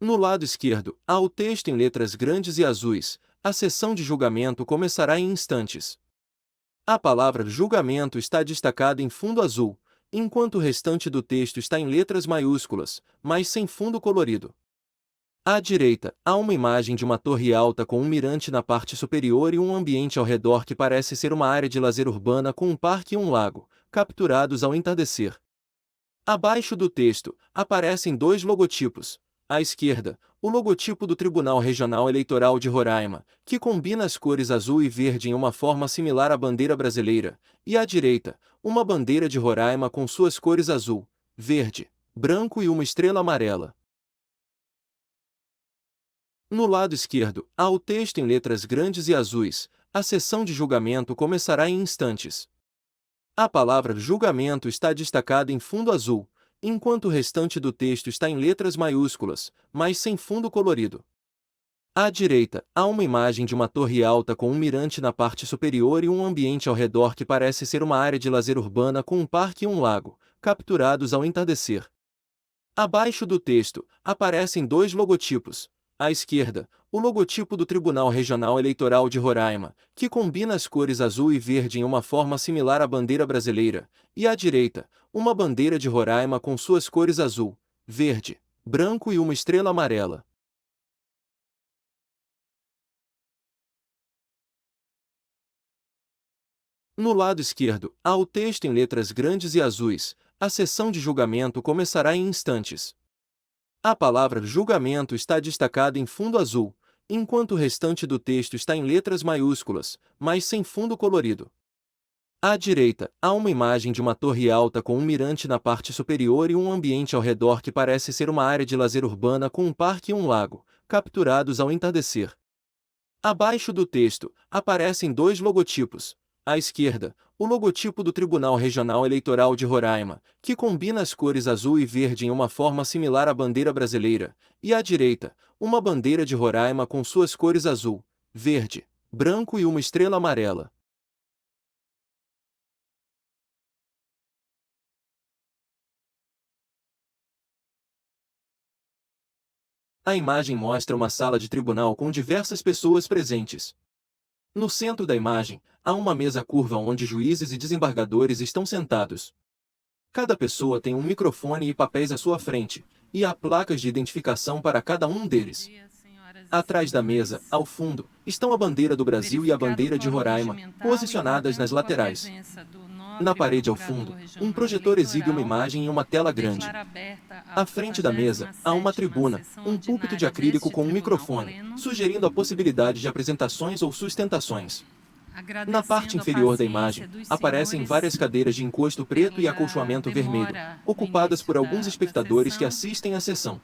No lado esquerdo, há o texto em letras grandes e azuis. A sessão de julgamento começará em instantes. A palavra julgamento está destacada em fundo azul, enquanto o restante do texto está em letras maiúsculas, mas sem fundo colorido. À direita, há uma imagem de uma torre alta com um mirante na parte superior e um ambiente ao redor que parece ser uma área de lazer urbana com um parque e um lago, capturados ao entardecer. Abaixo do texto, aparecem dois logotipos. À esquerda, o logotipo do Tribunal Regional Eleitoral de Roraima, que combina as cores azul e verde em uma forma similar à bandeira brasileira, e à direita, uma bandeira de Roraima com suas cores azul, verde, branco e uma estrela amarela. No lado esquerdo, há o texto em letras grandes e azuis. A sessão de julgamento começará em instantes. A palavra julgamento está destacada em fundo azul, enquanto o restante do texto está em letras maiúsculas, mas sem fundo colorido. À direita, há uma imagem de uma torre alta com um mirante na parte superior e um ambiente ao redor que parece ser uma área de lazer urbana com um parque e um lago, capturados ao entardecer. Abaixo do texto, aparecem dois logotipos. À esquerda, o logotipo do Tribunal Regional Eleitoral de Roraima, que combina as cores azul e verde em uma forma similar à bandeira brasileira, e à direita, uma bandeira de Roraima com suas cores azul, verde, branco e uma estrela amarela. No lado esquerdo, há o texto em letras grandes e azuis. A sessão de julgamento começará em instantes. A palavra julgamento está destacada em fundo azul, enquanto o restante do texto está em letras maiúsculas, mas sem fundo colorido. À direita, há uma imagem de uma torre alta com um mirante na parte superior e um ambiente ao redor que parece ser uma área de lazer urbana com um parque e um lago, capturados ao entardecer. Abaixo do texto, aparecem dois logotipos. À esquerda, o logotipo do Tribunal Regional Eleitoral de Roraima, que combina as cores azul e verde em uma forma similar à bandeira brasileira, e à direita, uma bandeira de Roraima com suas cores azul, verde, branco e uma estrela amarela. A imagem mostra uma sala de tribunal com diversas pessoas presentes. No centro da imagem, há uma mesa curva onde juízes e desembargadores estão sentados. Cada pessoa tem um microfone e papéis à sua frente, e há placas de identificação para cada um deles. Atrás da mesa, ao fundo, estão a bandeira do Brasil e a bandeira de Roraima, posicionadas nas laterais. Na parede ao fundo, um projetor exibe uma imagem em uma tela grande. À frente da mesa, há uma tribuna, um púlpito de acrílico com um microfone, sugerindo a possibilidade de apresentações ou sustentações. Na parte inferior da imagem, aparecem várias cadeiras de encosto preto e acolchoamento vermelho, ocupadas por alguns espectadores que assistem à sessão.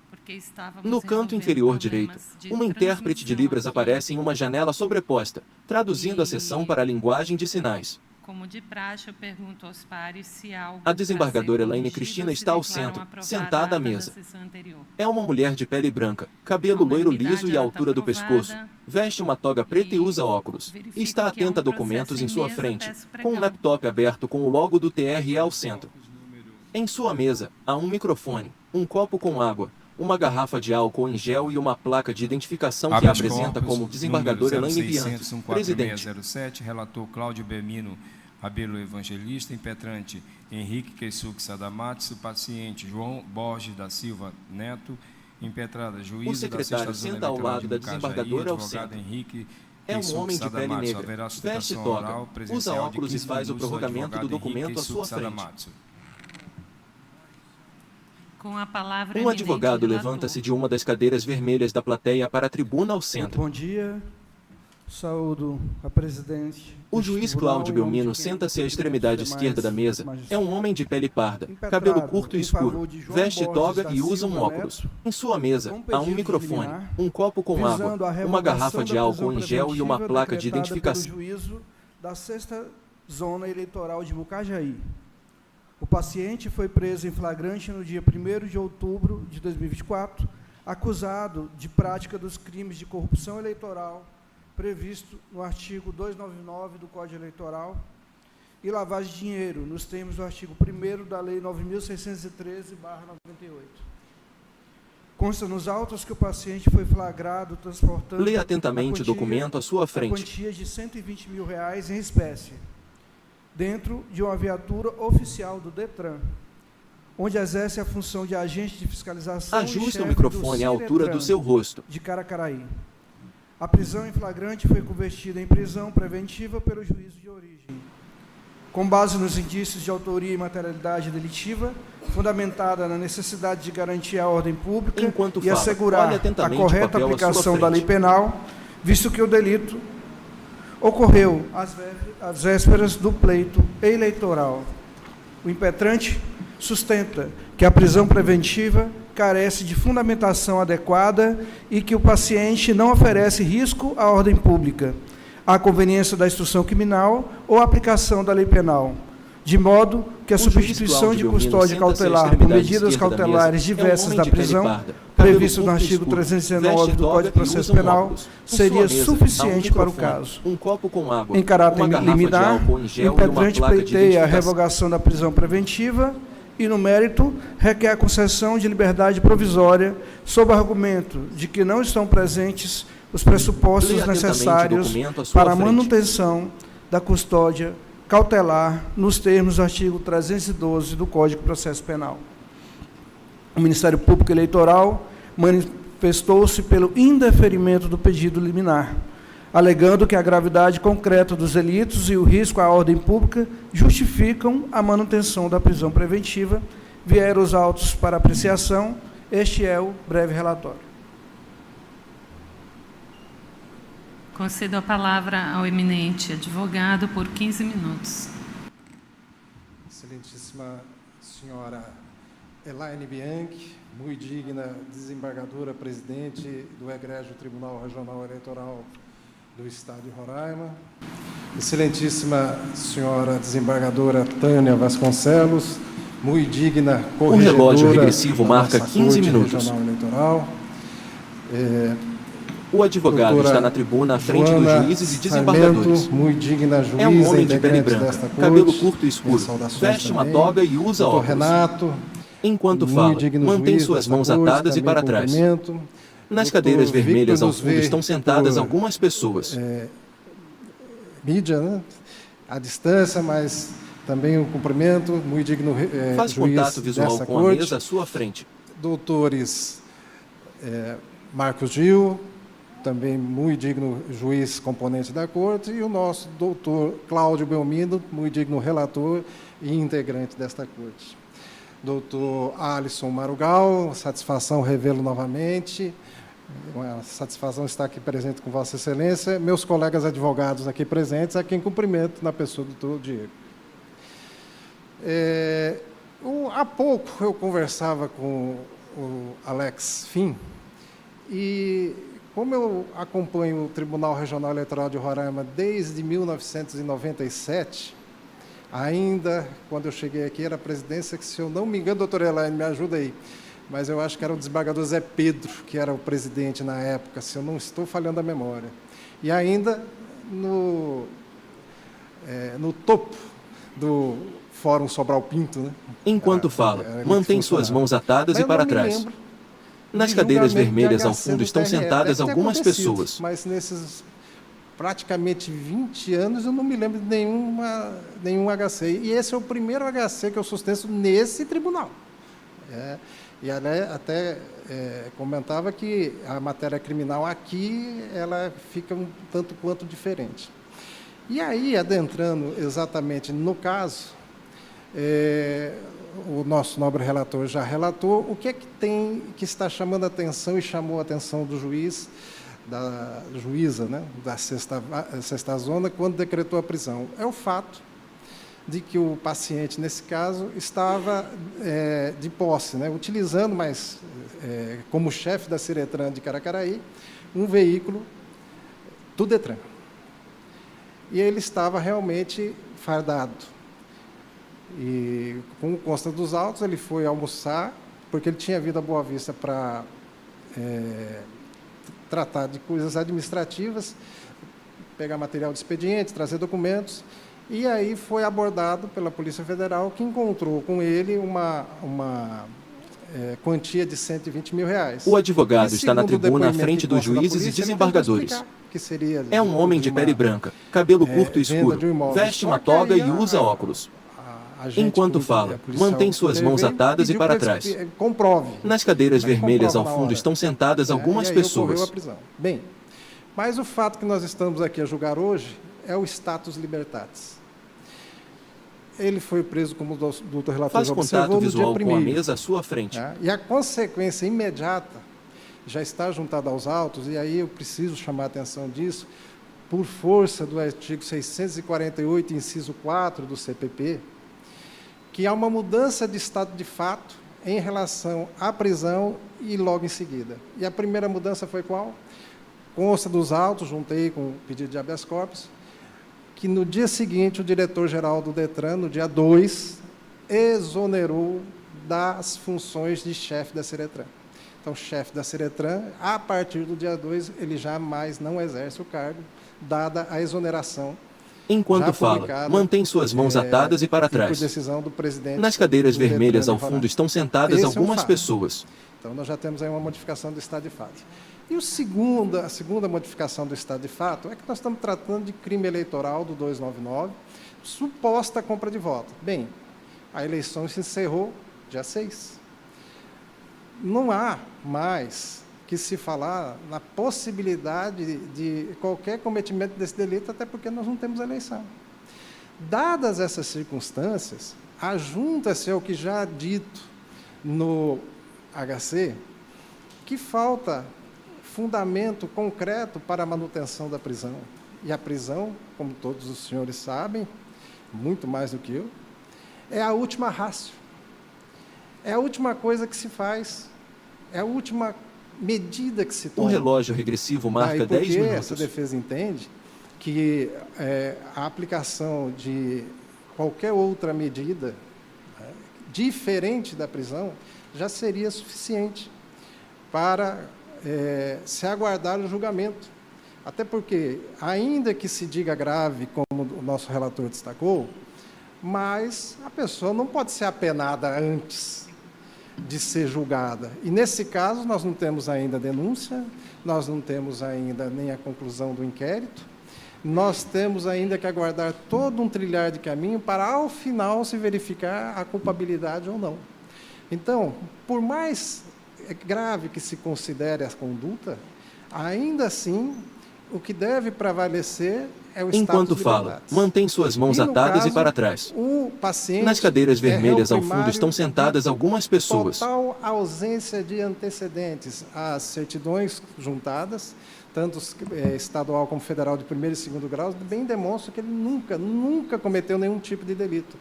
No canto inferior direito, uma intérprete de Libras aparece em uma janela sobreposta, traduzindo a sessão para a linguagem de sinais. Como de praxe, eu pergunto aos pares se há algo A desembargadora a ser Elaine corrigido Cristina ou se está ao declaram centro, aprovada sentada à a ata da mesa. sessão anterior. É uma mulher de pele branca, cabelo A loiro liso unanimidade, e à ela está altura do pescoço, aprovada. veste uma toga preta e usa óculos. Verifico Está que é um atenta a processo documentos em sua mesa, frente, peço com um pregão. laptop aberto com o logo do TRE ao centro. Em sua mesa, há um microfone, um copo com água, uma garrafa de álcool em gel e uma placa de identificação que a Habeas apresenta corpus, como desembargadora número Elaine Bianchi, 0600 presidente. 14607, relator Cláudio Bermino Rabelo Evangelista, impetrante Henrique Keisuke Sadamatsu, paciente João Borges da Silva Neto, impetrada O juíza da secretário Sexta Zona senta ao Eleitoral lado de da Mucajaí, desembargadora ao advogado centro. Henrique É um Keisuke homem de pele Sadamatsu, negra, haverá veste sustentação toga, oral usa presencial de óculos e 15 faz o minutos do prorrogamento do advogado Henrique documento à sua Keisuke frente. Sadamatsu. Com a palavra, Um eminente advogado relator. levanta-se de uma das cadeiras vermelhas da plateia para a tribuna ao Muito centro. bom dia. Saúdo a presidente. O deste juiz tribunal, Cláudio em nome de Belmino quem senta-se à cumprimento extremidade os esquerda da demais mesa. É magistrados. um homem de pele parda, Impetrado cabelo curto e em escuro, favor de João veste Borges toga da e usa um Silva óculos. Neto, Em sua mesa, com há um pedido de microfone, liminar, um copo com água, visando a uma revogação garrafa de da álcool prisão em gel e uma preventiva placa de decretada identificação. pelo juízo da Sexta Zona Eleitoral de Mucajaí. O paciente foi preso em flagrante no dia 1º de outubro de 2024, acusado de prática dos crimes de corrupção eleitoral previsto no artigo 299 do Código Eleitoral e lavagem de dinheiro, nos termos do artigo 1º da Lei 9.613/98. Consta nos autos que o paciente foi flagrado transportando Leia atentamente o documento à sua a frente. quantia de R$120 mil em espécie, dentro de uma viatura oficial do DETRAN, onde exerce a função de agente de fiscalização. Ajuste e o chefe microfone à do altura do Ciretran seu rosto. de Caracaraí. A prisão em flagrante foi convertida em prisão preventiva pelo juízo de origem, com base nos indícios de autoria e materialidade delitiva, fundamentada na necessidade de garantir a ordem pública Enquanto e fala, assegurar olhe a atentamente o correta papel à sua aplicação da lei frente. penal, visto que o delito ocorreu às vésperas do pleito eleitoral. O impetrante sustenta que a prisão preventiva carece de fundamentação adequada e que o paciente não oferece risco à ordem pública, à conveniência da instrução criminal ou à aplicação da lei penal, de modo que a O juiz substituição Cláudio de Belmino custódia senta-se à cautelar por extremidade medidas esquerda da cautelares mesa. É um diversas homem da de pele prisão, parda, cabelo previsto no curto e artigo escuro, 319 veste do toga Código de e Processo usa um Penal, óculos. Em sua seria mesa, há um suficiente para o microfone, caso. um copo com água, Em caráter uma garrafa de liminar, álcool em gel o e uma impetrante placa de pleiteia a identificação. revogação da prisão preventiva e, no mérito, requer a concessão de liberdade provisória sob argumento de que não estão presentes os pressupostos Leia atentamente o necessários documento à sua para a frente. manutenção da custódia cautelar nos termos do artigo 312 do Código de Processo Penal. O Ministério Público Eleitoral manifestou-se pelo indeferimento do pedido liminar, alegando que a gravidade concreta dos delitos e o risco à ordem pública justificam a manutenção da prisão preventiva. Vieram os autos para apreciação. Este é o breve relatório. Concedo a palavra ao eminente advogado por 15 minutos. Excelentíssima senhora Elaine Bianchi, muito digna desembargadora, presidente do Egrégio Tribunal Regional Eleitoral do Estado de Roraima. Excelentíssima senhora desembargadora Tânia Vasconcelos, muito digna corregedora. O relógio regressivo da marca nossa 15 Corte minutos. Regional Eleitoral. O advogado Doutora está na tribuna à frente Joana dos juízes e desembargadores. Sarmento, muito digna juíza, É um homem de pele integrante branca, desta corte. cabelo curto e escuro, Minhas saudações veste uma também. toga e usa Doutor óculos. Renato, Enquanto muito fala, digno mantém juiz suas desta mãos corte, atadas e também para trás. cumprimento. Nas Doutor cadeiras vermelhas Victor ao fundo Nusvê, estão sentadas doutor, algumas pessoas. mídia, né? À distância, mas também um cumprimento, muito digno Faz juiz contato visual dessa com a corte. mesa à sua frente. Doutores Marcos Gil, também muito digno juiz componente da corte, e o nosso doutor Cláudio Belmino, muito digno relator e integrante desta corte. Doutor Alisson Marugal, satisfação revelo novamente, uma satisfação estar aqui presente com Vossa Excelência, meus colegas advogados aqui presentes, a quem cumprimento na pessoa do doutor Diego. Há pouco eu conversava com o Alex Fim, e como eu acompanho o Tribunal Regional Eleitoral de Roraima desde 1997, ainda quando eu cheguei aqui era a presidência que, se eu não me engano, doutora Elaine, me ajuda aí, mas eu acho que era o desembargador Zé Pedro, que era o presidente na época, se eu não estou falhando a memória. E ainda no topo do Fórum Sobral Pinto, né? Enquanto fala, mantém suas mãos atadas Mas e eu para não me trás. lembro Nas de cadeiras julgamento de vermelhas ao HC fundo do estão TRE. sentadas Deve ter algumas acontecido, pessoas. Mas nesses praticamente 20 anos eu não me lembro de nenhum HC. E esse é o primeiro HC que eu sustento nesse tribunal. E até comentava que a matéria criminal aqui ela fica um tanto quanto diferente. E aí, adentrando exatamente no caso, o nosso nobre relator já relatou o que é que tem que está chamando a atenção e chamou a atenção do juiz, da juíza, né, da sexta zona, quando decretou a prisão. É o fato de que o paciente, nesse caso, estava de posse, né, utilizando, mas como chefe da Ciretran de Caracaraí, um veículo do DETRAN. E ele estava realmente fardado. E, como consta dos autos, ele foi almoçar, porque ele tinha vindo a Boa Vista para tratar de coisas administrativas, pegar material de expediente, trazer documentos, e aí foi abordado pela Polícia Federal, que encontrou com ele uma quantia de R$120 mil. O advogado E, está na segundo o tribuna à depoimento frente que dos consta da juízes e polícia, ele tentou desembargadores. explicar que seria É um homem de uma- pele branca, cabelo curto e venda escuro, de um imóvel. veste Só uma que toga aí e usa óculos. a gente, Enquanto a fala, policial mantém suas mãos interveio, atadas e pediu para que eles trás. comprove. Nas cadeiras Mas vermelhas ao comprova na fundo hora. estão sentadas algumas E aí ocorreu a pessoas. prisão. Bem, mas o fato que nós estamos aqui a julgar hoje é o status libertatis. Ele foi preso, como o doutor relator Faz já contato observou, no dia visual com a 1º. mesa à sua frente. E a consequência imediata já está juntada aos autos, e aí eu preciso chamar a atenção disso, por força do artigo 648, inciso 4 do CPP, que há uma mudança de estado de fato em relação à prisão e logo em seguida. E a primeira mudança foi qual? Consta dos autos, juntei com o pedido de habeas corpus, que no dia seguinte o diretor-geral do DETRAN, no dia 2, exonerou das funções de chefe da Seretran. Então, o chefe da Seretran, a partir do dia 2, ele jamais não exerce o cargo, dada a exoneração. Enquanto já fala, publicada, mantém suas mãos atadas e para por trás. decisão do presidente Nas cadeiras do Detran vermelhas de ao Roraima. fundo estão sentadas Esse é um algumas fato. pessoas. Então, nós já temos aí uma modificação do estado de fato. E a segunda modificação do estado de fato é que nós estamos tratando de crime eleitoral do 299, suposta compra de voto. Bem, a eleição se encerrou dia 6. Não há mais que se falar na possibilidade de qualquer cometimento desse delito, até porque nós não temos eleição. Dadas essas circunstâncias, ajunta-se ao que já dito no HC, que falta fundamento concreto para a manutenção da prisão. E a prisão, como todos os senhores sabem, muito mais do que eu, é a última ratio. É a última coisa que se faz, é a última medida que se O toma. relógio regressivo marca Daí 10 porque minutos. essa defesa entende que a aplicação de qualquer outra medida diferente da prisão já seria suficiente para se aguardar o julgamento. Até porque, ainda que se diga grave, como o nosso relator destacou, mas a pessoa não pode ser apenada antes de ser julgada. E, nesse caso, nós não temos ainda denúncia, nós não temos ainda nem a conclusão do inquérito, nós temos ainda que aguardar todo um trilhar de caminho para, ao final, se verificar a culpabilidade ou não. Então, por mais grave que se considere a conduta, ainda assim, o que deve prevalecer é o Enquanto status fala, libertatis. mantém suas mãos E, no atadas caso, e para trás. O paciente Nas cadeiras vermelhas é réu ao fundo primário estão sentadas de algumas pessoas. Total ausência de antecedentes. As certidões juntadas, tanto estadual como federal de 1º e 2º grau, bem demonstram que ele nunca cometeu nenhum tipo de delito.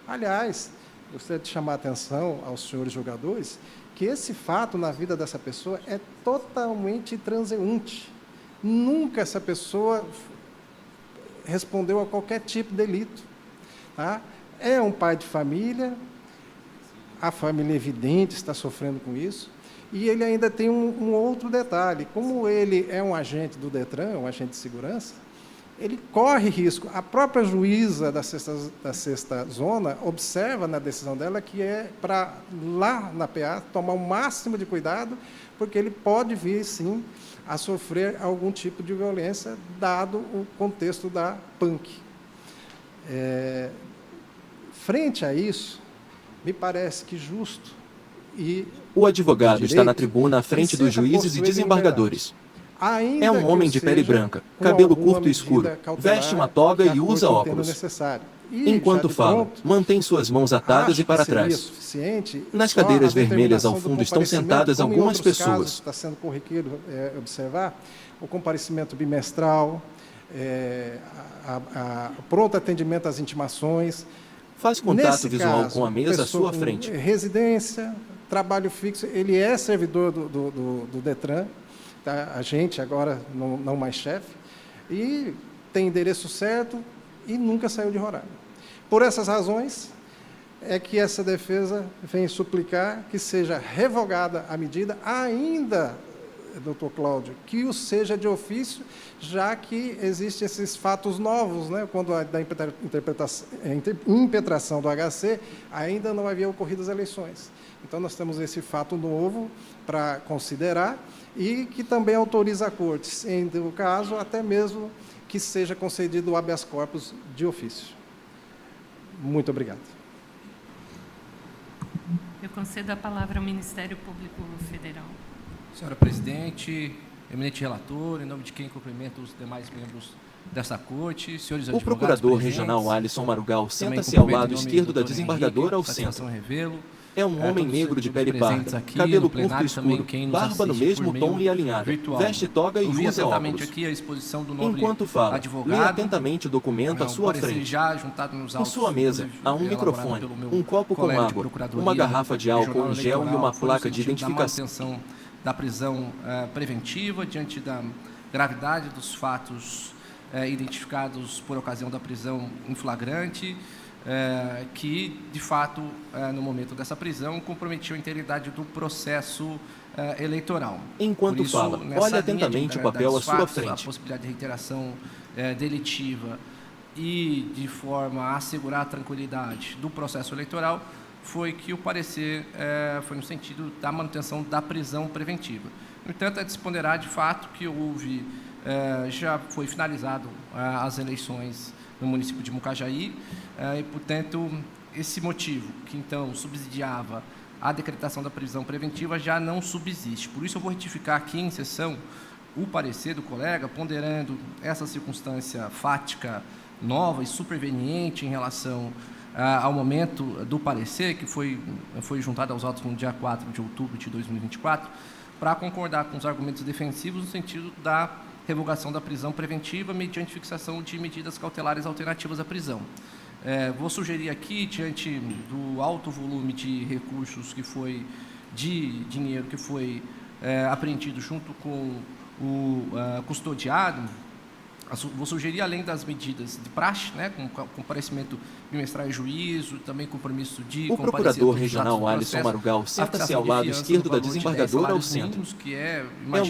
Aliás, gostaria de chamar a atenção aos senhores julgadores que esse fato na vida dessa pessoa é totalmente transeunte. Nunca essa pessoa respondeu a qualquer tipo de delito. Tá? É um pai de família, a família evidente está sofrendo com isso, e ele ainda tem um outro detalhe. Como ele é um agente do DETRAN, um agente de segurança, ele corre risco. A própria juíza da sexta zona observa na decisão dela que é para, lá na PA, tomar o máximo de cuidado, porque ele pode vir, sim, a sofrer algum tipo de violência, dado o contexto da PANC. Frente a isso, me parece que justo e O advogado está na direito tribuna à frente que dos seja juízes e possuído em desembargadores. ainda É um que homem o de pele seja branca, com cabelo alguma curto e escuro, medida cautelar veste uma toga que a e corte usa entenda óculos. necessário. E, Enquanto já de fala, pronto, mantém suas mãos atadas acho e para que seria trás. suficiente Nas só cadeiras a vermelhas ao determinação do fundo estão comparecimento, sentadas como em algumas outros casos pessoas. está sendo corriqueiro observar, o comparecimento bimestral, pronto atendimento às intimações. Faz contato Nesse visual caso, com a mesa à pessoa sua com frente. residência, trabalho fixo, ele é servidor do DETRAN, tá? Agente agora, não mais chefe, e tem endereço certo e nunca saiu de Roraima. Por essas razões, é que essa defesa vem suplicar que seja revogada a medida, ainda doutor Cláudio, que o seja de ofício, já que existem esses fatos novos, né, quando da impetração do HC ainda não havia ocorrido as eleições. Então, nós temos esse fato novo para considerar e que também autoriza a Corte, em o caso, até mesmo que seja concedido o habeas corpus de ofício. Muito obrigado. Eu concedo a palavra ao Ministério Público Federal. Senhora Presidente, eminente relator, em nome de quem cumprimento os demais membros desta Corte, senhores O advogados procurador presentes, regional Alisson Marugal também senta-se ao cumprimento lado em nome esquerdo do da doutor desembargadora ao Henrique, satisfação centro. revê-lo. É um homem Todos negro de pele presentes parda, aqui cabelo no curto e plenário, também escuro, quem nos barba no assiste mesmo por tom meio e alinhada, virtual. veste toga e Ouvi usa atentamente óculos. aqui a exposição do nobre Enquanto fala, lê advogado. atentamente o documento à um sua parecer frente. já juntado nos Em autos, sua mesa, inclusive, há um elaborado microfone, pelo meu um copo com colega de água, procuradoria, uma garrafa de álcool Regional em gel e Eleitoral, uma foi no placa de sentido da identificação. manutenção da prisão preventiva diante da gravidade dos fatos identificados por ocasião da prisão em flagrante, que, de fato, no momento dessa prisão, comprometiam a integridade do processo eleitoral. Enquanto Por isso, fala, nessa olhe linha de atentamente o gravidade papel à dos sua fatos, frente. A possibilidade de reiteração delitiva e de forma a assegurar a tranquilidade do processo eleitoral, foi que o parecer foi no sentido da manutenção da prisão preventiva. No entanto, é de se ponderar de fato que houve, já foi finalizado as eleições no município de Mucajaí, e, portanto, esse motivo que, então, subsidiava a decretação da prisão preventiva já não subsiste. Por isso, eu vou retificar aqui em sessão o parecer do colega, ponderando essa circunstância fática nova e superveniente em relação ao momento do parecer, que foi juntado aos autos no dia 4 de outubro de 2024, para concordar com os argumentos defensivos no sentido da revogação da prisão preventiva mediante fixação de medidas cautelares alternativas à prisão. Vou sugerir aqui, diante do alto volume de recursos que foi, de dinheiro que foi apreendido junto com o custodiado, vou sugerir, além das medidas de praxe, né, com comparecimento bimestral em juízo, também compromisso de O procurador regional Alisson Marugal senta-se ao lado esquerdo da desembargadora ao centro. É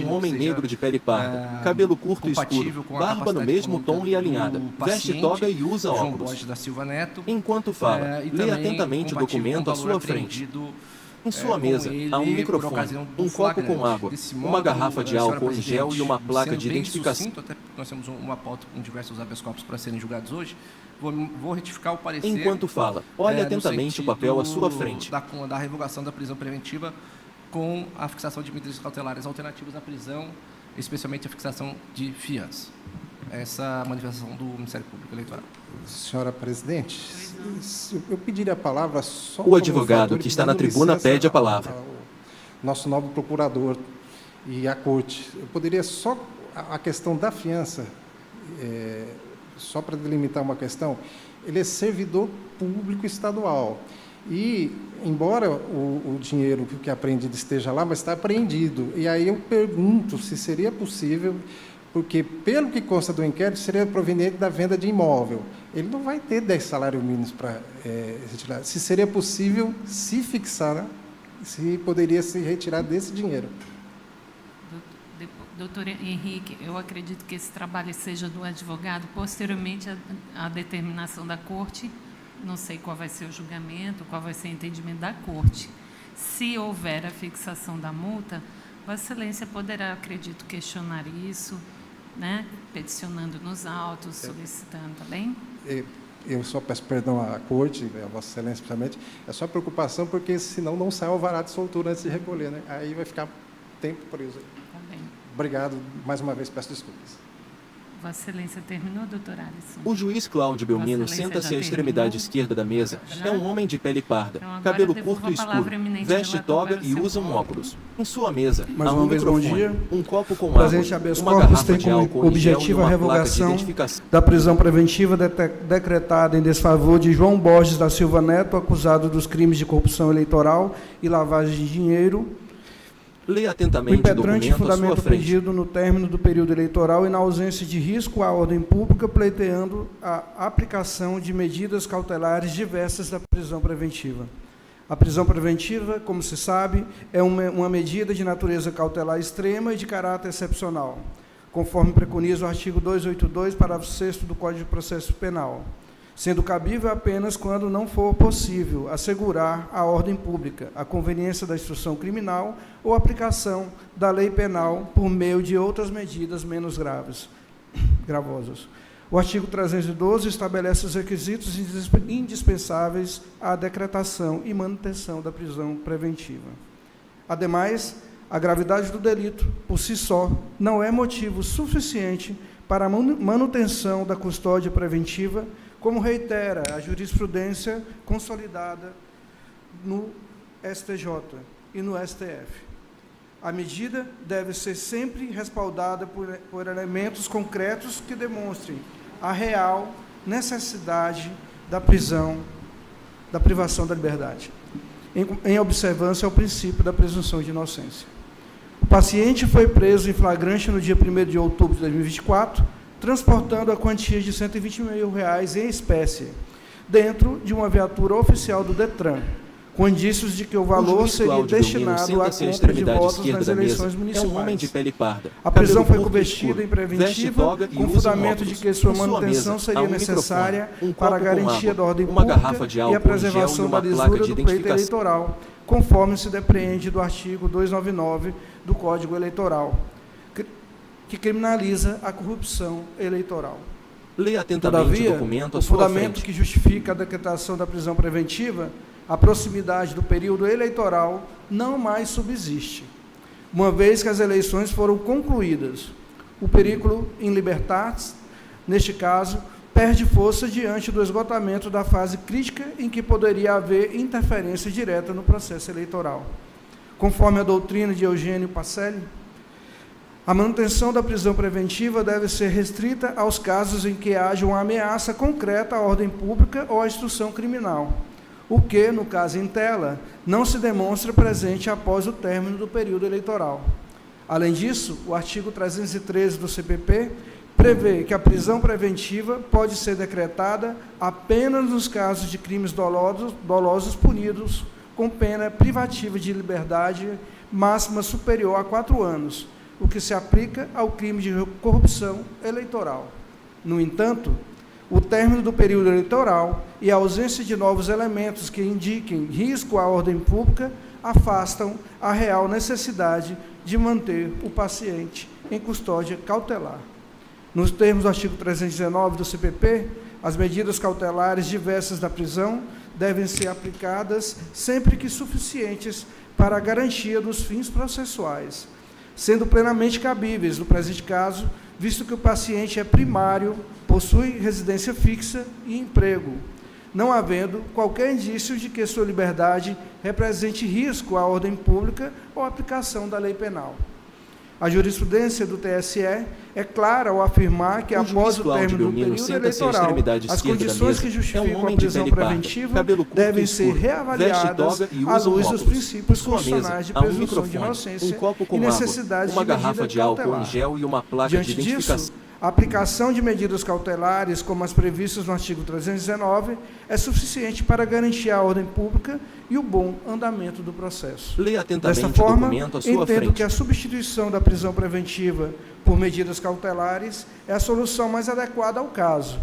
um homem negro de pele parda, cabelo curto e escuro, barba no mesmo tom e alinhada, veste toga e usa João óculos. Borges da Silva Neto. Enquanto fala, e lê também atentamente o compatível documento com à o sua valor frente. apreendido, Em sua com mesa, ele há um por microfone, ocasião do um copo com flagrante. água, Desse uma modo, garrafa de senhora álcool em gel e uma presidente, placa sendo de bem identificação. sucinto, até porque nós temos uma pauta com diversos habeas corpus para serem julgados hoje, vou retificar o parecer. Enquanto fala, olhe no atentamente o papel à sua frente. Da revogação da prisão preventiva com a fixação de medidas cautelares alternativas à prisão, especialmente a fixação de fiança. Essa manifestação do Ministério Público Eleitoral. Senhora Presidente, eu pediria a palavra só... O advogado que está na tribuna pede a palavra. Nosso novo procurador e a Corte. Eu poderia só... A questão da fiança, só para delimitar uma questão, ele é servidor público estadual. E, embora o dinheiro que é apreendido esteja lá, mas está apreendido. E aí eu pergunto se seria possível... Porque, pelo que consta do inquérito, seria proveniente da venda de imóvel. Ele não vai ter 10 salários mínimos para retirar. Se seria possível se fixar, né? Se poderia se retirar desse dinheiro. Doutor Henrique, eu acredito que esse trabalho seja do advogado, posteriormente à determinação da Corte, não sei qual vai ser o julgamento, qual vai ser o entendimento da Corte. Se houver a fixação da multa, Vossa Excelência poderá, acredito, questionar isso, né? Peticionando nos autos, solicitando, tá bem? Eu só peço perdão à Corte, a Vossa Excelência, principalmente, é só preocupação, porque senão não sai o alvará de soltura antes de recolher, né? Aí vai ficar tempo preso. Tá bem. Obrigado, mais uma vez peço desculpas. Vossa Excelência terminou, doutor Alisson? O juiz Cláudio Belmino Vossa Excelência senta-se já à extremidade terminou? esquerda da mesa. Já? É um homem de pele parda, Então, agora cabelo devolvo curto e a palavra escuro, ao eminente veste relator toga para o e seu usa um voto. óculos. Em sua mesa, Mais há um uma vez, bom microfone, dia. um copo com O água, presente habeas uma corpus garrafa tem de álcool como em gel e objetivo a uma placa de revogação identificação. da prisão preventiva decretada em desfavor de João Borges da Silva Neto, acusado dos crimes de corrupção eleitoral e lavagem de dinheiro, Lê o atentamente o impetrante documento à sua fundamento frente. pedido no término do período eleitoral e na ausência de risco à ordem pública, pleiteando a aplicação de medidas cautelares diversas da prisão preventiva. A prisão preventiva, como se sabe, é uma medida de natureza cautelar extrema e de caráter excepcional, conforme preconiza o artigo 282, parágrafo 6º do Código de Processo Penal, sendo cabível apenas quando não for possível assegurar a ordem pública, a conveniência da instrução criminal ou a aplicação da lei penal por meio de outras medidas menos gravosas. O artigo 312 estabelece os requisitos indispensáveis à decretação e manutenção da prisão preventiva. Ademais, a gravidade do delito, por si só, não é motivo suficiente para a manutenção da custódia preventiva, como reitera a jurisprudência consolidada no STJ e no STF. A medida deve ser sempre respaldada por elementos concretos que demonstrem a real necessidade da prisão, da privação da liberdade, em observância ao princípio da presunção de inocência. O paciente foi preso em flagrante no dia 1º de outubro de 2024, transportando a quantia de R$ 120 mil em espécie, dentro de uma viatura oficial do DETRAN, com indícios de que o valor seria destinado à compra de votos nas eleições municipais. É um homem de pele parda. A prisão foi convertida em preventiva, com fundamento de que sua manutenção seria necessária para a garantia da ordem pública e a preservação da lisura do pleito eleitoral, conforme se depreende do artigo 299 do Código Eleitoral, que criminaliza a corrupção eleitoral. Leia atentamente o documento à sua frente. O fundamento que justifica a decretação da prisão preventiva, a proximidade do período eleitoral, não mais subsiste, uma vez que as eleições foram concluídas. O periculum in libertatis, neste caso, perde força diante do esgotamento da fase crítica em que poderia haver interferência direta no processo eleitoral. Conforme a doutrina de Eugênio Pacelli, a manutenção da prisão preventiva deve ser restrita aos casos em que haja uma ameaça concreta à ordem pública ou à instrução criminal, o que, no caso em tela, não se demonstra presente após o término do período eleitoral. Além disso, o artigo 313 do CPP prevê que a prisão preventiva pode ser decretada apenas nos casos de crimes dolosos punidos com pena privativa de liberdade máxima superior a 4 anos, o que se aplica ao crime de corrupção eleitoral. No entanto, o término do período eleitoral e a ausência de novos elementos que indiquem risco à ordem pública afastam a real necessidade de manter o paciente em custódia cautelar. Nos termos do artigo 319 do CPP, as medidas cautelares diversas da prisão devem ser aplicadas sempre que suficientes para a garantia dos fins processuais, sendo plenamente cabíveis no presente caso, visto que o paciente é primário, possui residência fixa e emprego, não havendo qualquer indício de que sua liberdade represente risco à ordem pública ou à aplicação da lei penal. A jurisprudência do TSE é clara ao afirmar que, após o término do período eleitoral, as condições que justificam a prisão preventiva devem ser reavaliadas à luz dos princípios constitucionais de presunção de inocência e necessidade de medida cautelar. Diante disso, a aplicação de medidas cautelares, como as previstas no artigo 319, é suficiente para garantir a ordem pública e o bom andamento do processo. Leia atentamente Desta forma, o documento à sua entendo frente. que a substituição da prisão preventiva por medidas cautelares é a solução mais adequada ao caso,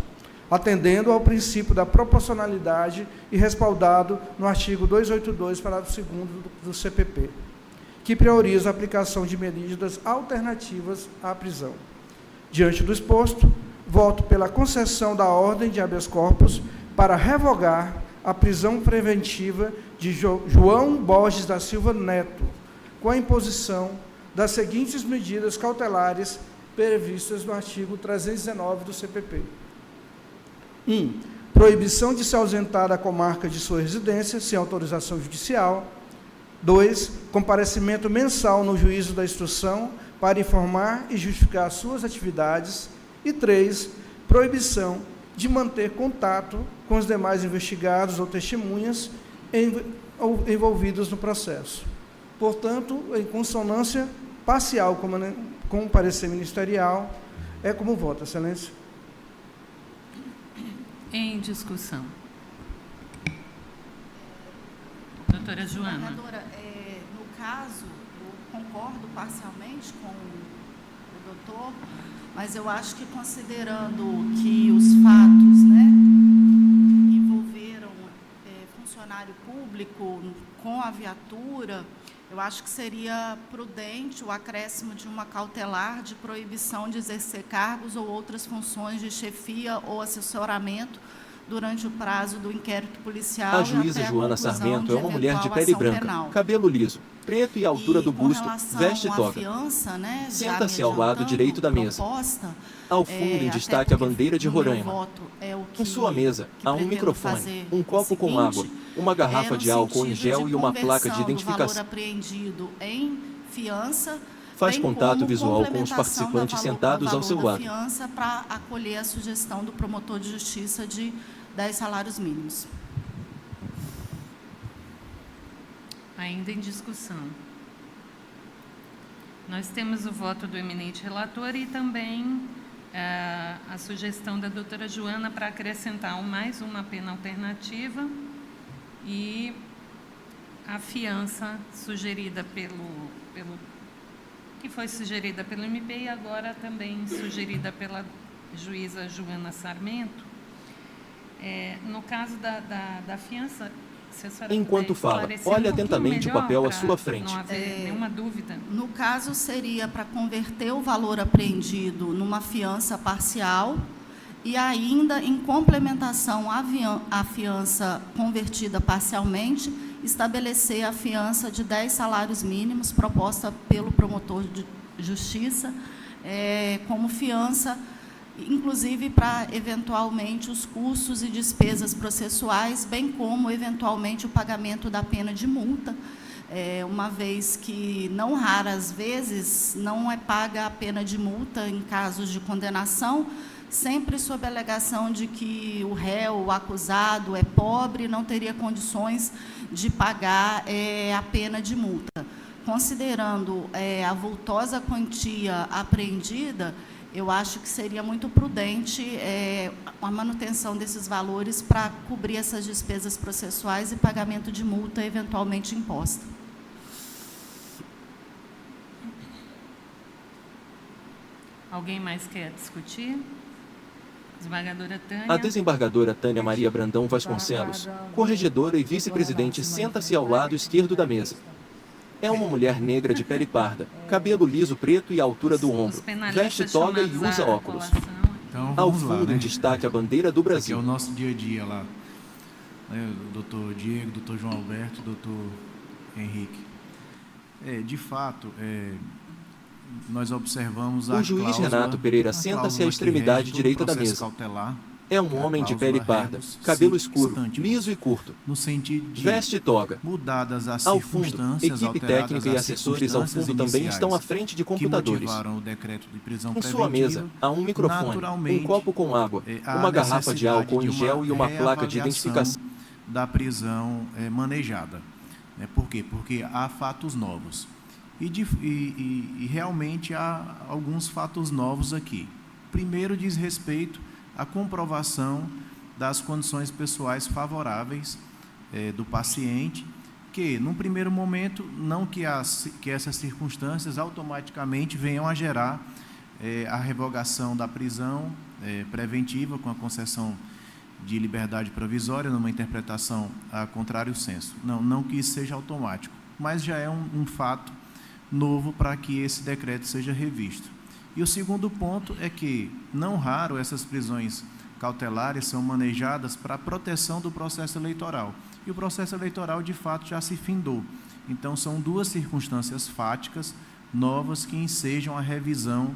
atendendo ao princípio da proporcionalidade e respaldado no artigo 282, parágrafo 2º do CPP, que prioriza a aplicação de medidas alternativas à prisão. Diante do exposto, voto pela concessão da ordem de habeas corpus para revogar a prisão preventiva de João Borges da Silva Neto, com a imposição das seguintes medidas cautelares previstas no artigo 319 do CPP. 1. Proibição de se ausentar da comarca de sua residência sem autorização judicial. 2. Comparecimento mensal no juízo da instrução para informar e justificar suas atividades. E 3. Proibição de manter contato com os demais investigados ou testemunhas envolvidos no processo. Portanto, em consonância parcial com o parecer ministerial, é como voto, Excelência. Em discussão. Doutora Joana. Desembargadora, no caso, eu concordo parcialmente com o doutor, mas eu acho que, considerando que os fatos, né, envolveram funcionário público com a viatura, eu acho que seria prudente o acréscimo de uma cautelar de proibição de exercer cargos ou outras funções de chefia ou assessoramento durante o prazo do inquérito policial. A juíza Joana Sarmento é uma mulher de pele branca, cabelo liso, preto e altura do busto, veste toga. Senta-se ao lado direito da mesa. Ao fundo, em destaque, a bandeira de Roraima. Em sua mesa, há um microfone, um copo com água, uma garrafa de álcool em gel e uma placa de identificação. Faz contato visual com os participantes sentados ao seu lado. Para acolher a sugestão do promotor de justiça de 10 salários mínimos. Ainda em discussão. Nós temos o voto do eminente relator e também a sugestão da doutora Joana para acrescentar mais uma pena alternativa e a fiança sugerida que foi sugerida pelo MP e agora também sugerida pela juíza Joana Sarmento. No caso da fiança, se a senhora enquanto fala, olhe atentamente o papel à sua frente. Não haver nenhuma dúvida. No caso, seria para converter o valor apreendido numa fiança parcial e ainda, em complementação à fiança convertida parcialmente, estabelecer a fiança de 10 salários mínimos proposta pelo promotor de justiça como fiança, inclusive para, eventualmente, os custos e despesas processuais, bem como, eventualmente, o pagamento da pena de multa, uma vez que, não raras vezes, não é paga a pena de multa em casos de condenação, sempre sob a alegação de que o réu, o acusado, é pobre e não teria condições de pagar a pena de multa. Considerando a vultosa quantia apreendida, eu acho que seria muito prudente a manutenção desses valores para cobrir essas despesas processuais e pagamento de multa eventualmente imposta. Alguém mais quer discutir? Desembargadora Tânia. A desembargadora Tânia Maria Brandão Vasconcelos, corregedora e vice-presidente, senta-se ao lado esquerdo da mesa. É uma mulher negra de pele parda, cabelo liso preto e altura do ombro, veste toga e usa óculos. Então, ao fundo, em destaque, a bandeira do Brasil. Aqui é o nosso dia a dia lá. O doutor Diego, o doutor João Alberto, o doutor Henrique. De fato, nós observamos a o juiz Renato Pereira senta-se à extremidade direita da mesa. Cautelar, é um homem de pele parda, cabelo escuro, liso e curto, no sentido de veste toga. Mudadas as ao fundo, equipe técnica e assessores ao fundo também estão à frente de computadores. O decreto de prisão em sua mesa, há um microfone, um copo com água, uma garrafa de álcool em gel e uma placa de identificação da prisão manejada. Por quê? Porque há fatos novos. E realmente há alguns fatos novos aqui. Primeiro, diz respeito à comprovação das condições pessoais favoráveis do paciente, que, num primeiro momento, não que essas circunstâncias automaticamente venham a gerar a revogação da prisão preventiva com a concessão de liberdade provisória, numa interpretação a contrário senso. Não que isso seja automático, mas já é um fato novo para que esse decreto seja revisto. E o segundo ponto é que, não raro, essas prisões cautelares são manejadas para a proteção do processo eleitoral. E o processo eleitoral, de fato, já se findou. Então, são duas circunstâncias fáticas novas que ensejam a revisão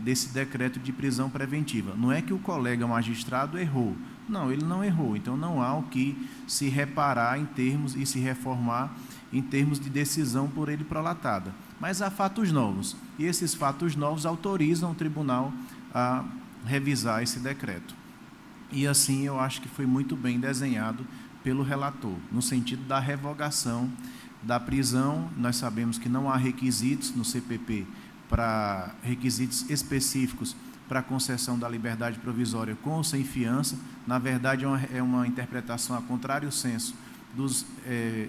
desse decreto de prisão preventiva. Não é que o colega magistrado errou. Não, ele não errou. Então, não há o que se reparar em termos e se reformar em termos de decisão por ele prolatada. Mas há fatos novos, e esses fatos novos autorizam o tribunal a revisar esse decreto. E assim eu acho que foi muito bem desenhado pelo relator, no sentido da revogação da prisão. Nós sabemos que não há requisitos no CPP para requisitos específicos para a concessão da liberdade provisória com ou sem fiança. Na verdade, é uma interpretação a contrário senso dos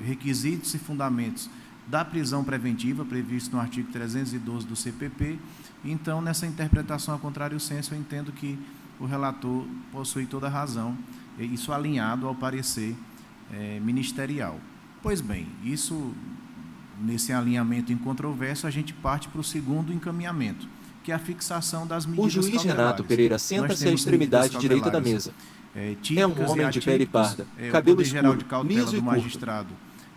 requisitos e fundamentos da prisão preventiva, previsto no artigo 312 do CPP. Então, nessa interpretação a contrário senso, eu entendo que o relator possui toda a razão, isso alinhado ao parecer ministerial. Pois bem, isso, nesse alinhamento incontroverso, a gente parte para o segundo encaminhamento, que é a fixação das medidas O juiz cautelares. Renato Pereira Nós senta-se à temos extremidade medidas direita da cautelares, mesa. típicas É um homem e de pele atípicas. parda, O cabelo poder geral de escuro, cautela liso e do curto. magistrado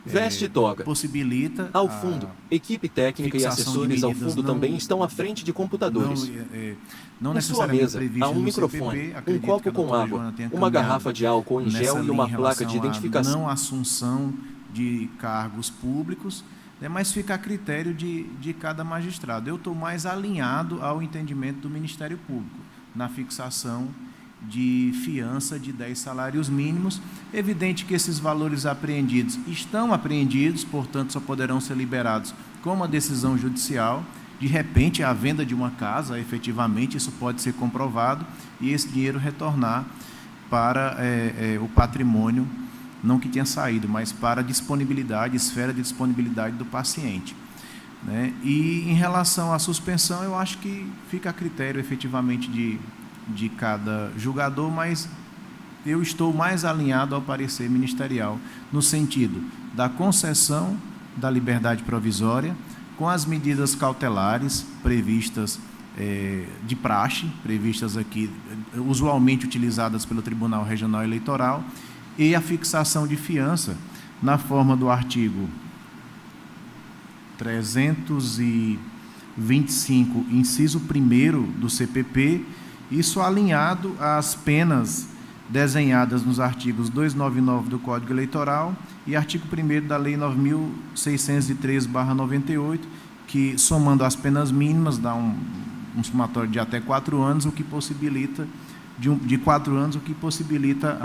Veste toga. possibilita Ao fundo, equipe técnica e fixação de assessores ao medidas fundo não- também estão à frente de computadores. não Em sua necessariamente mesa, há previstas um no microfone, CPP. um Acredito que copo a com doutora água, Joana tenha uma caminhado garrafa de álcool em nessa gel e linha uma em placa de relação à identificação. não assunção de cargos públicos, mas fica a critério de cada magistrado. Eu estou mais alinhado ao entendimento do Ministério Público na fixação de fiança de 10 salários mínimos. Evidente que esses valores apreendidos estão apreendidos, portanto, só poderão ser liberados com uma decisão judicial. De repente, a venda de uma casa, efetivamente, isso pode ser comprovado, e esse dinheiro retornar para o patrimônio, não que tenha saído, mas para a disponibilidade, esfera de disponibilidade do paciente, né? E em relação à suspensão, eu acho que fica a critério, efetivamente, de cada julgador, mas eu estou mais alinhado ao parecer ministerial, no sentido da concessão da liberdade provisória, com as medidas cautelares previstas de praxe, previstas aqui, usualmente utilizadas pelo Tribunal Regional Eleitoral, e a fixação de fiança na forma do artigo 325, inciso 1º do CPP, isso alinhado às penas desenhadas nos artigos 299 do Código Eleitoral e artigo 1º da Lei 9.613/98, que, somando as penas mínimas, dá um somatório de até 4 anos, o que possibilita, de 4 anos, o que possibilita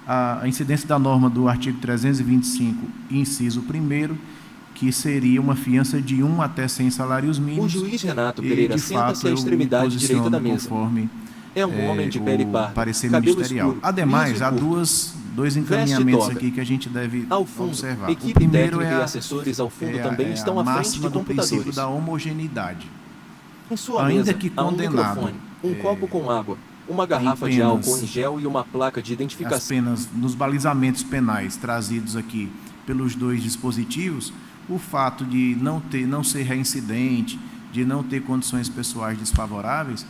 a incidência da norma do artigo 325, inciso 1º, que seria uma fiança de 1 até 100 salários mínimos. O juiz Renato Pereira de senta-se fato, à eu extremidade me direita da posiciono mesa. conforme É um homem de pele o parda, parecer cabelo ministerial. escuro, Ademais, liso e há curto. dois encaminhamentos toga. aqui que a gente deve Ao fundo, observar. equipe O primeiro técnica é e assessores ao fundo é também a estão à frente máxima de do princípio computadores. da homogeneidade. Em sua Ainda mesa, que há um condenado, microfone, um copo com água, uma garrafa de penas, álcool em gel e uma placa de As identificação. penas, nos balizamentos penais trazidos aqui pelos dois dispositivos, o fato de não ser reincidente, de não ter condições pessoais desfavoráveis,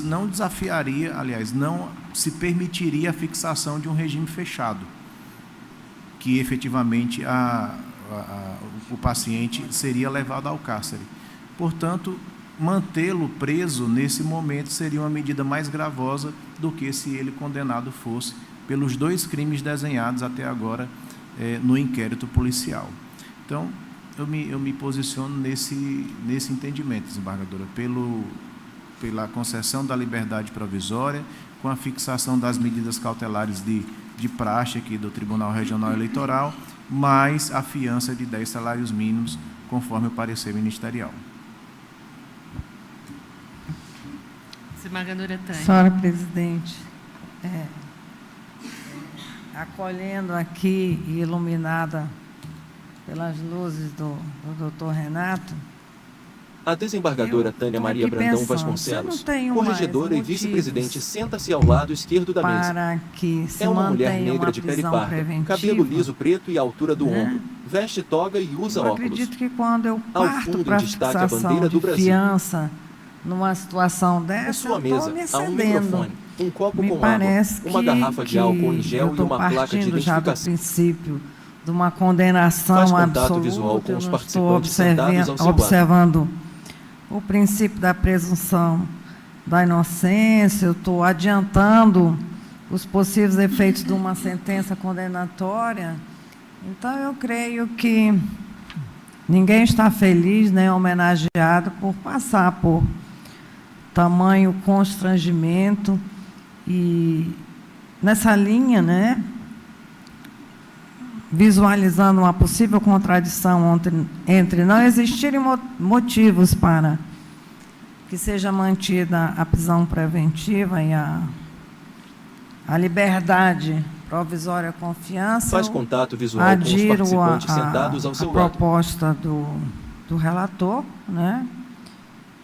não desafiaria, aliás, não se permitiria a fixação de um regime fechado, que efetivamente o paciente seria levado ao cárcere. Portanto, mantê-lo preso nesse momento seria uma medida mais gravosa do que se ele condenado fosse pelos 2 crimes desenhados até agora no inquérito policial. Então, eu me posiciono nesse entendimento, desembargadora, pela concessão da liberdade provisória, com a fixação das medidas cautelares de praxe aqui do Tribunal Regional Eleitoral, mais a fiança de 10 salários mínimos, conforme o parecer ministerial. Desembargadora Tânia. Senhora presidente, acolhendo aqui e iluminada pelas luzes do doutor Renato, A desembargadora Tânia tô Maria aqui Brandão pensando, Vasconcelos, se eu não tenho corregedora e mais vice-presidente, motivos senta-se ao lado esquerdo da mesa. para que se É uma mulher mantenha negra uma de pele prisão parda, preventiva, cabelo liso preto e à altura do né? ombro, veste toga e usa eu óculos. acredito que quando eu Ao parto fundo, para a em destaque, a fixação bandeira do de Brasil. fiança numa situação Em dessa, sua eu mesa, estou me há um excedendo. microfone, um copo Me com parece água, uma que, garrafa de álcool em gel eu e estou uma placa de partindo já do identificação. princípio de uma condenação Faz contato absoluta. visual com Eu os não participantes estou sentados ao seu lado. observando o princípio da presunção da inocência, eu estou adiantando os possíveis efeitos de uma sentença condenatória. Então, eu creio que ninguém está feliz nem homenageado por passar por tamanho constrangimento. E nessa linha, né, visualizando uma possível contradição entre não existirem motivos para que seja mantida a prisão preventiva e a liberdade provisória confiança. Faz eu contato visual com os adiro participantes sentados ao seu lado. proposta do relator, né?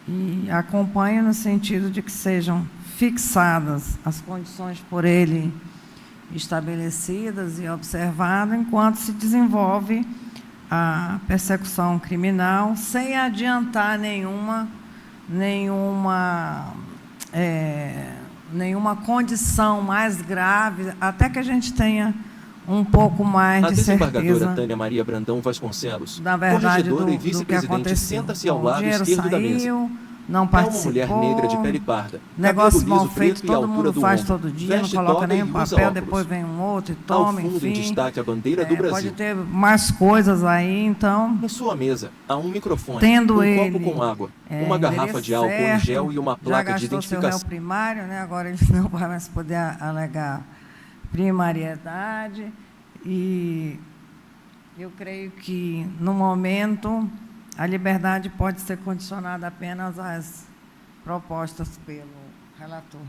E acompanho no sentido de que sejam fixadas as condições por ele estabelecidas e observadas, enquanto se desenvolve a persecução criminal, sem adiantar nenhuma condição mais grave, até que a gente tenha um pouco mais A de desembargadora certeza, Tânia Maria Brandão Vasconcelos, na verdade, corregedora e do que vice-presidente, aconteceu. senta-se ao Bom, o lado dinheiro esquerdo da mesa. saiu, não É participou. uma mulher negra de pele parda, Negócio cabelo mal liso feito, preto e à todo altura mundo do faz ombro. todo dia, não Veste coloca toga nem e um usa papel, óculos. depois vem um outro e Ao toma, fundo, em enfim. destaque, a bandeira do Pode Brasil. ter mais coisas aí, então, Em sua mesa, há um microfone, tendo um ele copo com água, uma garrafa de álcool em certo, gel e uma já placa de gastou seu réu identificação. primário, né? Agora ele não vai mais poder alegar primariedade. E eu creio que, no momento, a liberdade pode ser condicionada apenas às propostas pelo relator.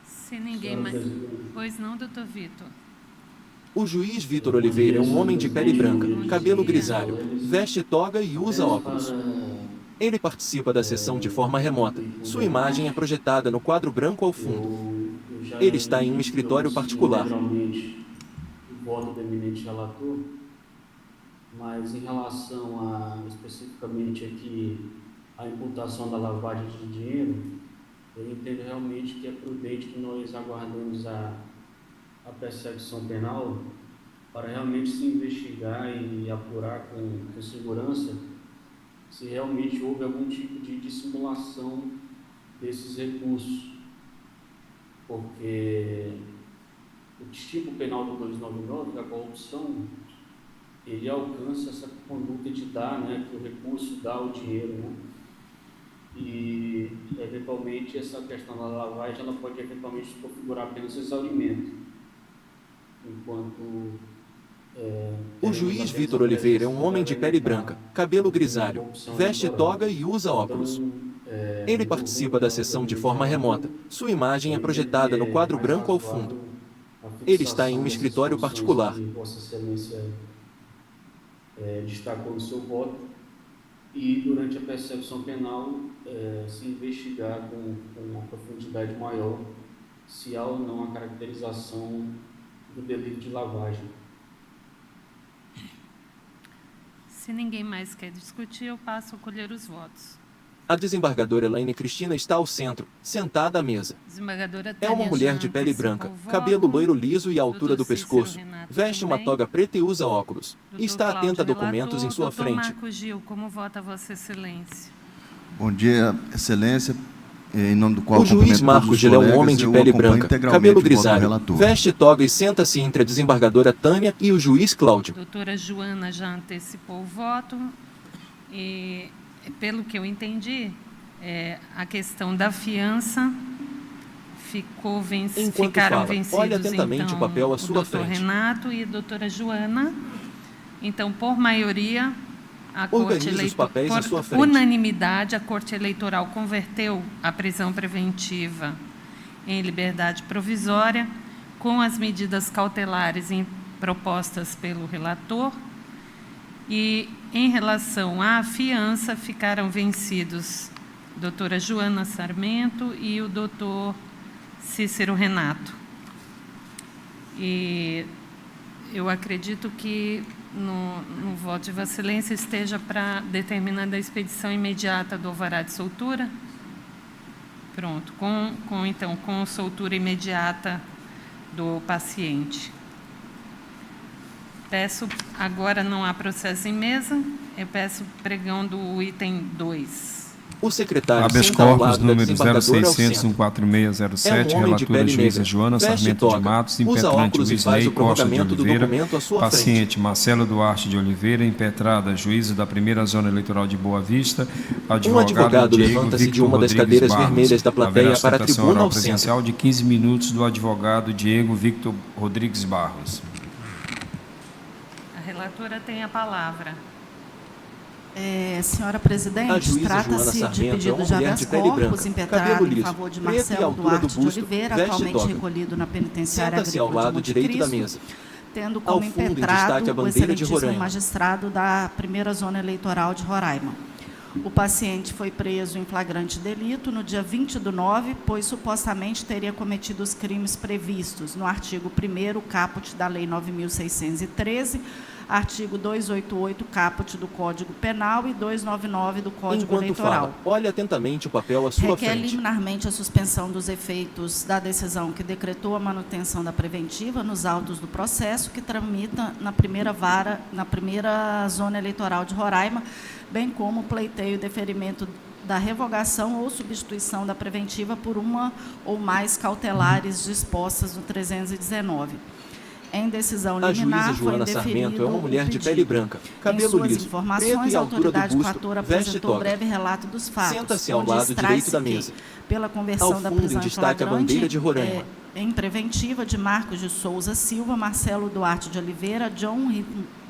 Se ninguém mais... Pois não, doutor Vitor? O juiz Vitor Oliveira é um homem de pele branca, cabelo grisalho, veste toga e usa óculos. Ele participa da sessão de forma remota. Sua imagem é projetada no quadro branco ao fundo. Ele está em um escritório particular. Geralmente, o voto do eminente relator, mas em relação especificamente aqui, a imputação da lavagem de dinheiro, eu entendo realmente que é prudente que nós aguardemos a persecução penal para realmente se investigar e apurar com segurança se realmente houve algum tipo de dissimulação desses recursos. Porque o tipo penal do 299, da corrupção, ele alcança essa conduta de dar, né, que o recurso dá o dinheiro, né? E, eventualmente, essa questão da lavagem, ela pode, eventualmente, se configurar apenas exaurimento. Enquanto... O juiz Vitor Oliveira é um homem de pele branca, cabelo grisalho, veste toga e usa óculos. Ele participa da sessão de forma remota. Sua imagem é projetada no quadro branco ao fundo. Ele está em um escritório particular. Vossa Excelência destacou no seu voto, e durante a persecução penal se investigar com uma profundidade maior se há ou não a caracterização do delito de lavagem. Se ninguém mais quer discutir, eu passo a colher os votos. A desembargadora Elaine Cristina está ao centro, sentada à mesa. Desembargadora É Tânia uma mulher de já pele antecipou branca, o voto. cabelo loiro liso e à altura do Doutor pescoço. Cícero Renato Veste uma também. toga preta e usa óculos. Doutor Está Cláudio atenta a documentos relator. em sua Doutor frente. Marco Gil, como vota Vossa Excelência? Bom dia, Excelência. Em nome do qual O juiz cumprimento todos Marco os Gil é um colegas, homem de eu pele acompanho branca, integralmente cabelo o voto do grisalho, relator. veste toga e senta-se entre a desembargadora Tânia e o juiz Cláudio. Doutora Joana já antecipou o voto. E, pelo que eu entendi, a questão da fiança Enquanto ficaram fala, vencidos, olhe atentamente então, o papel à sua doutor frente. Renato e a doutora Joana. Então, por maioria, a Organize Corte os papéis à sua por frente. unanimidade, a Corte Eleitoral converteu a prisão preventiva em liberdade provisória, com as medidas cautelares propostas pelo relator. E, em relação à fiança, ficaram vencidos a doutora Joana Sarmento e o doutor Cícero Renato. E eu acredito que no voto de Vossa Excelência esteja para determinada a expedição imediata do alvará de soltura. Pronto, então, com soltura imediata do paciente. Peço, agora não há processo em mesa, eu peço pregão do item 2. O secretário Habeas senta ao corpus lado da número desembargadora ao centro. 0600-14607, É um homem de relatora pele juíza negra, Joana veste Sarmento de toga, Matos, usa impetrante óculos e faz Wisney o Costa de prorrogamento do Oliveira, documento à sua paciente Marcelo Duarte de Oliveira, impetrada juíza da primeira zona eleitoral de Boa Vista, Um advogado Diego levanta-se de Victor uma das Rodrigues cadeiras Barros. vermelhas da plateia Haverá para a sustentação tribuna oral ao centro. presencial de 15 minutos do advogado Diego Victor Rodrigues Barros. A relatora tem a palavra. Senhora A Presidente, juíza Joana trata-se de Sarmento é pedido uma de mulher habeas de pele branca, corpus impetrado cabelo em liso, favor de preta e Marcelo altura do Duarte de busto, Oliveira, veste atualmente toga. recolhido na Penitenciária Senta-se ao Agrícola de lado Monte direito da Cristo, mesa. tendo Ao como fundo, em destaque, impetrado a o bandeira de excelentíssimo Roraima. magistrado da primeira zona eleitoral de Roraima. O paciente foi preso em flagrante delito no dia 20/9, pois supostamente teria cometido os crimes previstos no artigo 1º caput da Lei 9.613, artigo 288 caput do Código Penal e 299 do Código Enquanto Eleitoral. fala, olhe atentamente o papel à sua Requer frente. liminarmente a suspensão dos efeitos da decisão que decretou a manutenção da preventiva nos autos do processo que tramita na primeira zona eleitoral de Roraima, bem como o pleiteio e deferimento da revogação ou substituição da preventiva por uma ou mais cautelares dispostas no 319. Em decisão A liminar, juíza foi Joana Sarmento é indeferido uma o mulher de pedido. pele branca, cabelo Em suas liso, preto informações, e a altura do autoridade busto, fatora veste apresentou toga. breve relato dos fatos, Senta-se ao onde lado extrai-se direito da que, mesa. pela conversão Ao da fundo, prisão em em destaque, a flagrante, bandeira de Roraima. em preventiva de Marcos de Souza Silva, Marcelo Duarte de Oliveira, John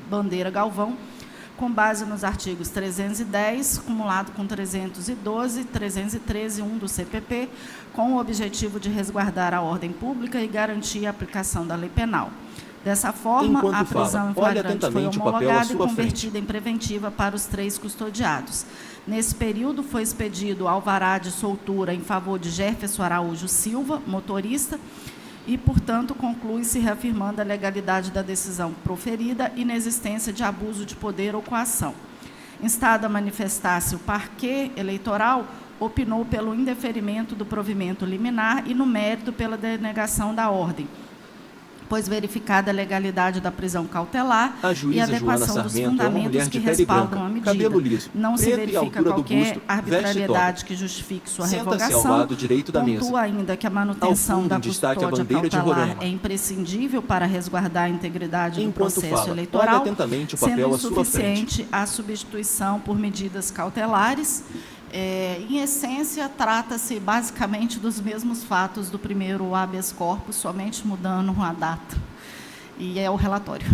Bandeira Galvão, com base nos artigos 310, cumulado com 312 e 313(1) do CPP, com o objetivo de resguardar a ordem pública e garantir a aplicação da lei penal. Dessa forma, Enquanto a prisão fala, em olhe flagrante foi atentamente o papel à homologada e sua convertida em preventiva para os 3 custodiados. Nesse período, foi expedido alvará de soltura em favor de Jefferson Araújo Silva, motorista, e, portanto, conclui-se reafirmando a legalidade da decisão proferida e inexistência de abuso de poder ou coação. Instado a manifestar-se o parquê eleitoral, opinou pelo indeferimento do provimento liminar e, no mérito, pela denegação da ordem, pois verificada a legalidade da prisão cautelar A e juíza Joana adequação dos Sarmento é uma fundamentos mulher que de pele respaldam branca, a medida. cabelo liso, Não se preto e verifica altura do qualquer busto, veste arbitrariedade toga. que justifique sua Senta-se revogação. ao lado direito da mesa. Pontua ainda que a manutenção Ao fundo, da em destaque, a custódia bandeira de cautelar Roraima. é imprescindível para resguardar a integridade do Enquanto processo fala, eleitoral, olhe atentamente o sendo papel à sua insuficiente a substituição por medidas cautelares. Em essência, trata-se basicamente dos mesmos fatos do primeiro habeas corpus, somente mudando a data. E é o relatório.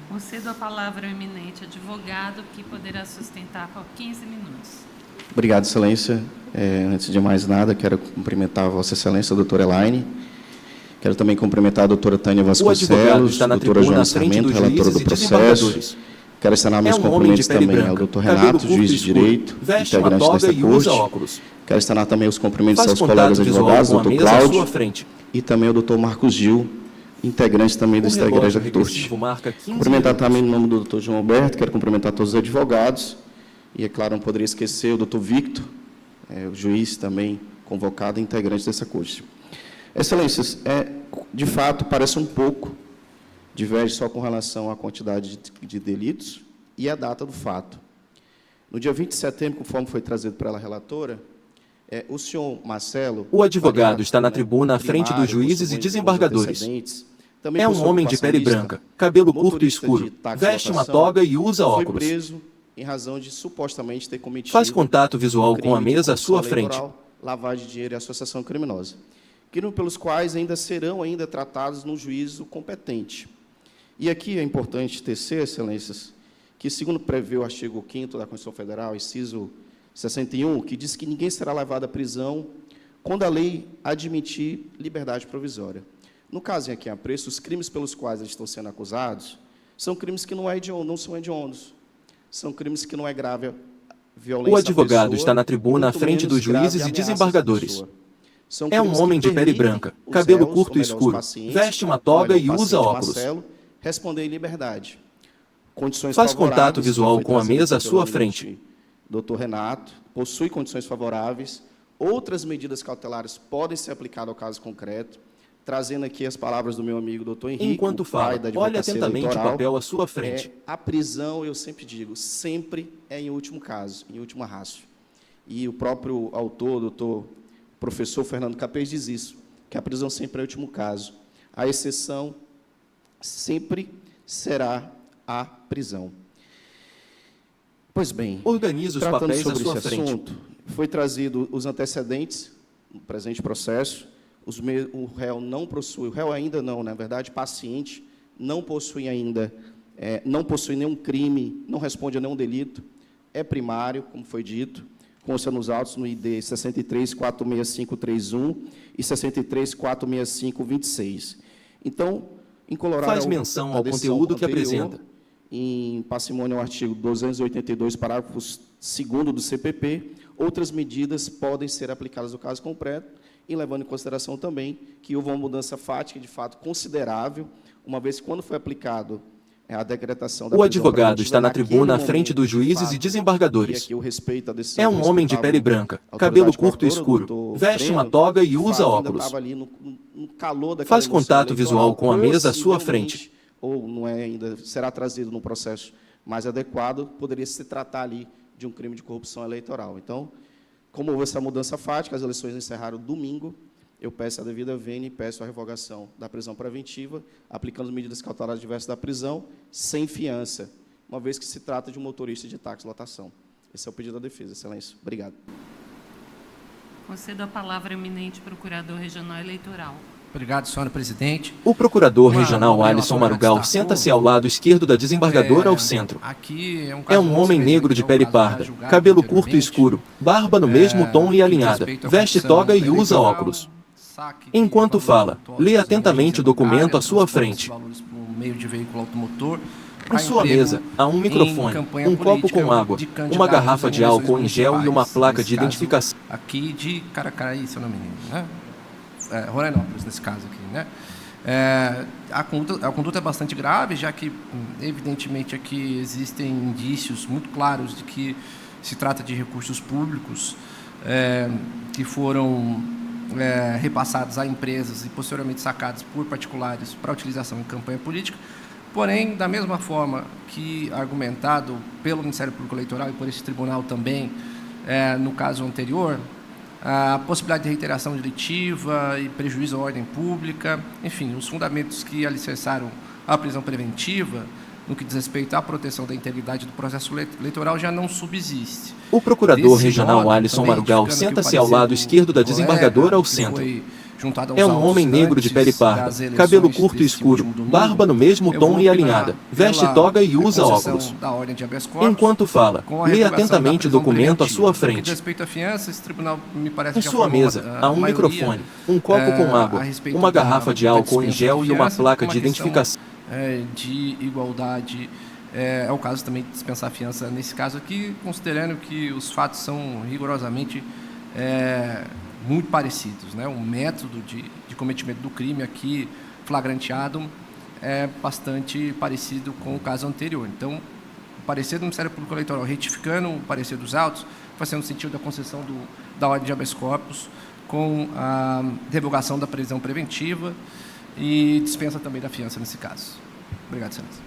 Concedo a palavra ao eminente advogado, que poderá sustentar por 15 minutos. Obrigado, Excelência. Antes de mais nada, quero cumprimentar a Vossa Excelência, a doutora Elaine. Quero também cumprimentar a doutora Tânia Vasconcelos, a doutora Joana Sarmento, relatora do processo. Quero externar meus cumprimentos também ao doutor Renato, juiz de direito, integrante desta corte. Quero externar também os cumprimentos aos colegas advogados, doutor Cláudio, e também ao doutor Marcos Gil, integrante também desta igreja da corte. Cumprimentar também no nome do doutor João Alberto, quero cumprimentar todos os advogados, e, é claro, não poderia esquecer o doutor Victor, o juiz também convocado, integrante dessa corte. Excelências, de fato, parece um pouco, diverge só com relação à quantidade de delitos e a data do fato. No dia 20 de setembro, conforme foi trazido pela relatora, o senhor Marcelo... O advogado está na tribuna à frente dos juízes e desembargadores. É um homem de pele branca, cabelo curto e escuro, veste uma toga e usa óculos. Foi preso em razão de supostamente ter cometido... Faz contato visual com a mesa à sua frente. Lavagem de dinheiro e associação criminosa, pelos quais serão tratados no juízo competente. E aqui é importante tecer, Excelências, que, segundo prevê o artigo 5º da Constituição Federal, inciso 61, que diz que ninguém será levado à prisão quando a lei admitir liberdade provisória. No caso aqui em apreço, os crimes pelos quais eles estão sendo acusados são crimes que não são hediondos, são crimes que não é grave violência. O advogado está na tribuna à frente dos juízes e desembargadores. É um homem de pele branca, cabelo curto e escuro, veste uma toga e usa óculos. Responder em liberdade. Faz contato visual com a mesa à sua frente. Doutor Renato possui condições favoráveis. Outras medidas cautelares podem ser aplicadas ao caso concreto, trazendo aqui as palavras do meu amigo doutor Henrique. Enquanto fala, olhe atentamente o papel à sua frente. A prisão, eu sempre digo, sempre é em último caso, em última ratio. E o próprio autor, doutor professor Fernando Capês, diz isso, que a prisão sempre é o último caso. A exceção sempre será a prisão. Pois bem, organize os papéis à sua frente. Assunto, foi trazido os antecedentes no presente processo. O réu não possui, o réu ainda não, na verdade, paciente, não possui ainda não possui nenhum crime, não responde a nenhum delito, é primário, como foi dito, consta nos autos no ID 63.46531 e 63.46526. Então, em colorar faz menção ao conteúdo que apresenta. Em parcimônia ao artigo 282, parágrafo 2º do CPP, outras medidas podem ser aplicadas no caso concreto, e levando em consideração também que houve uma mudança fática, de fato, considerável, uma vez que, quando foi aplicado a decretação da o advogado está na tribuna à frente dos juízes e desembargadores. É um homem de pele branca, cabelo curto e escuro, veste uma toga e usa óculos. Faz contato visual com a mesa à sua frente. Ou não é ainda, será trazido num processo mais adequado, poderia se tratar ali de um crime de corrupção eleitoral. Então, como houve essa mudança fática, as eleições encerraram domingo, eu peço a devida vênia e peço a revogação da prisão preventiva, aplicando medidas cautelares diversas da prisão, sem fiança, uma vez que se trata de um motorista de táxi lotação. Esse é o pedido da defesa, Excelência. Obrigado. Concedo a palavra ao eminente Procurador Regional Eleitoral. Obrigado, senhora presidente. O Procurador Regional Alisson Marugal senta-se ao lado esquerdo da desembargadora ao centro. É um homem negro de pele parda, cabelo curto e escuro, barba no mesmo tom e alinhada, veste toga e usa óculos. Enquanto fala, lê atentamente o documento à sua frente. Em sua mesa, há um microfone, um copo com água, uma garrafa de álcool em gel e uma placa de identificação. Aqui de Caracaraí, se eu não me engano, né? Rorainópolis, nesse caso aqui, né? A conduta é bastante grave, já que, evidentemente, aqui existem indícios muito claros de que se trata de recursos públicos que foram repassados a empresas e posteriormente sacados por particulares para utilização em campanha política. Porém, da mesma forma que argumentado pelo Ministério Público Eleitoral e por esse tribunal também, no caso anterior, a possibilidade de reiteração delitiva e prejuízo à ordem pública, enfim, os fundamentos que alicerçaram a prisão preventiva, no que diz respeito à proteção da integridade do processo eleitoral, já não subsiste. O Procurador Regional Alisson Marugal senta-se ao lado esquerdo da desembargadora ao centro. É um homem negro de pele parda, cabelo curto e escuro, barba no mesmo tom e alinhada, veste toga e usa óculos. Enquanto fala, lê atentamente o documento à sua frente. Em sua mesa, há um microfone, um copo com água, uma garrafa de álcool em gel e uma placa de identificação. De igualdade, é o caso também de dispensar a fiança nesse caso aqui, considerando que os fatos são rigorosamente muito parecidos, né? O método de cometimento do crime aqui flagranteado é bastante parecido com o caso anterior. Então, o parecer do Ministério Público Eleitoral, retificando o parecer dos autos, fazendo no sentido da concessão da ordem de habeas corpus, com a revogação da prisão preventiva e dispensa também da fiança nesse caso. Obrigado, Excelência.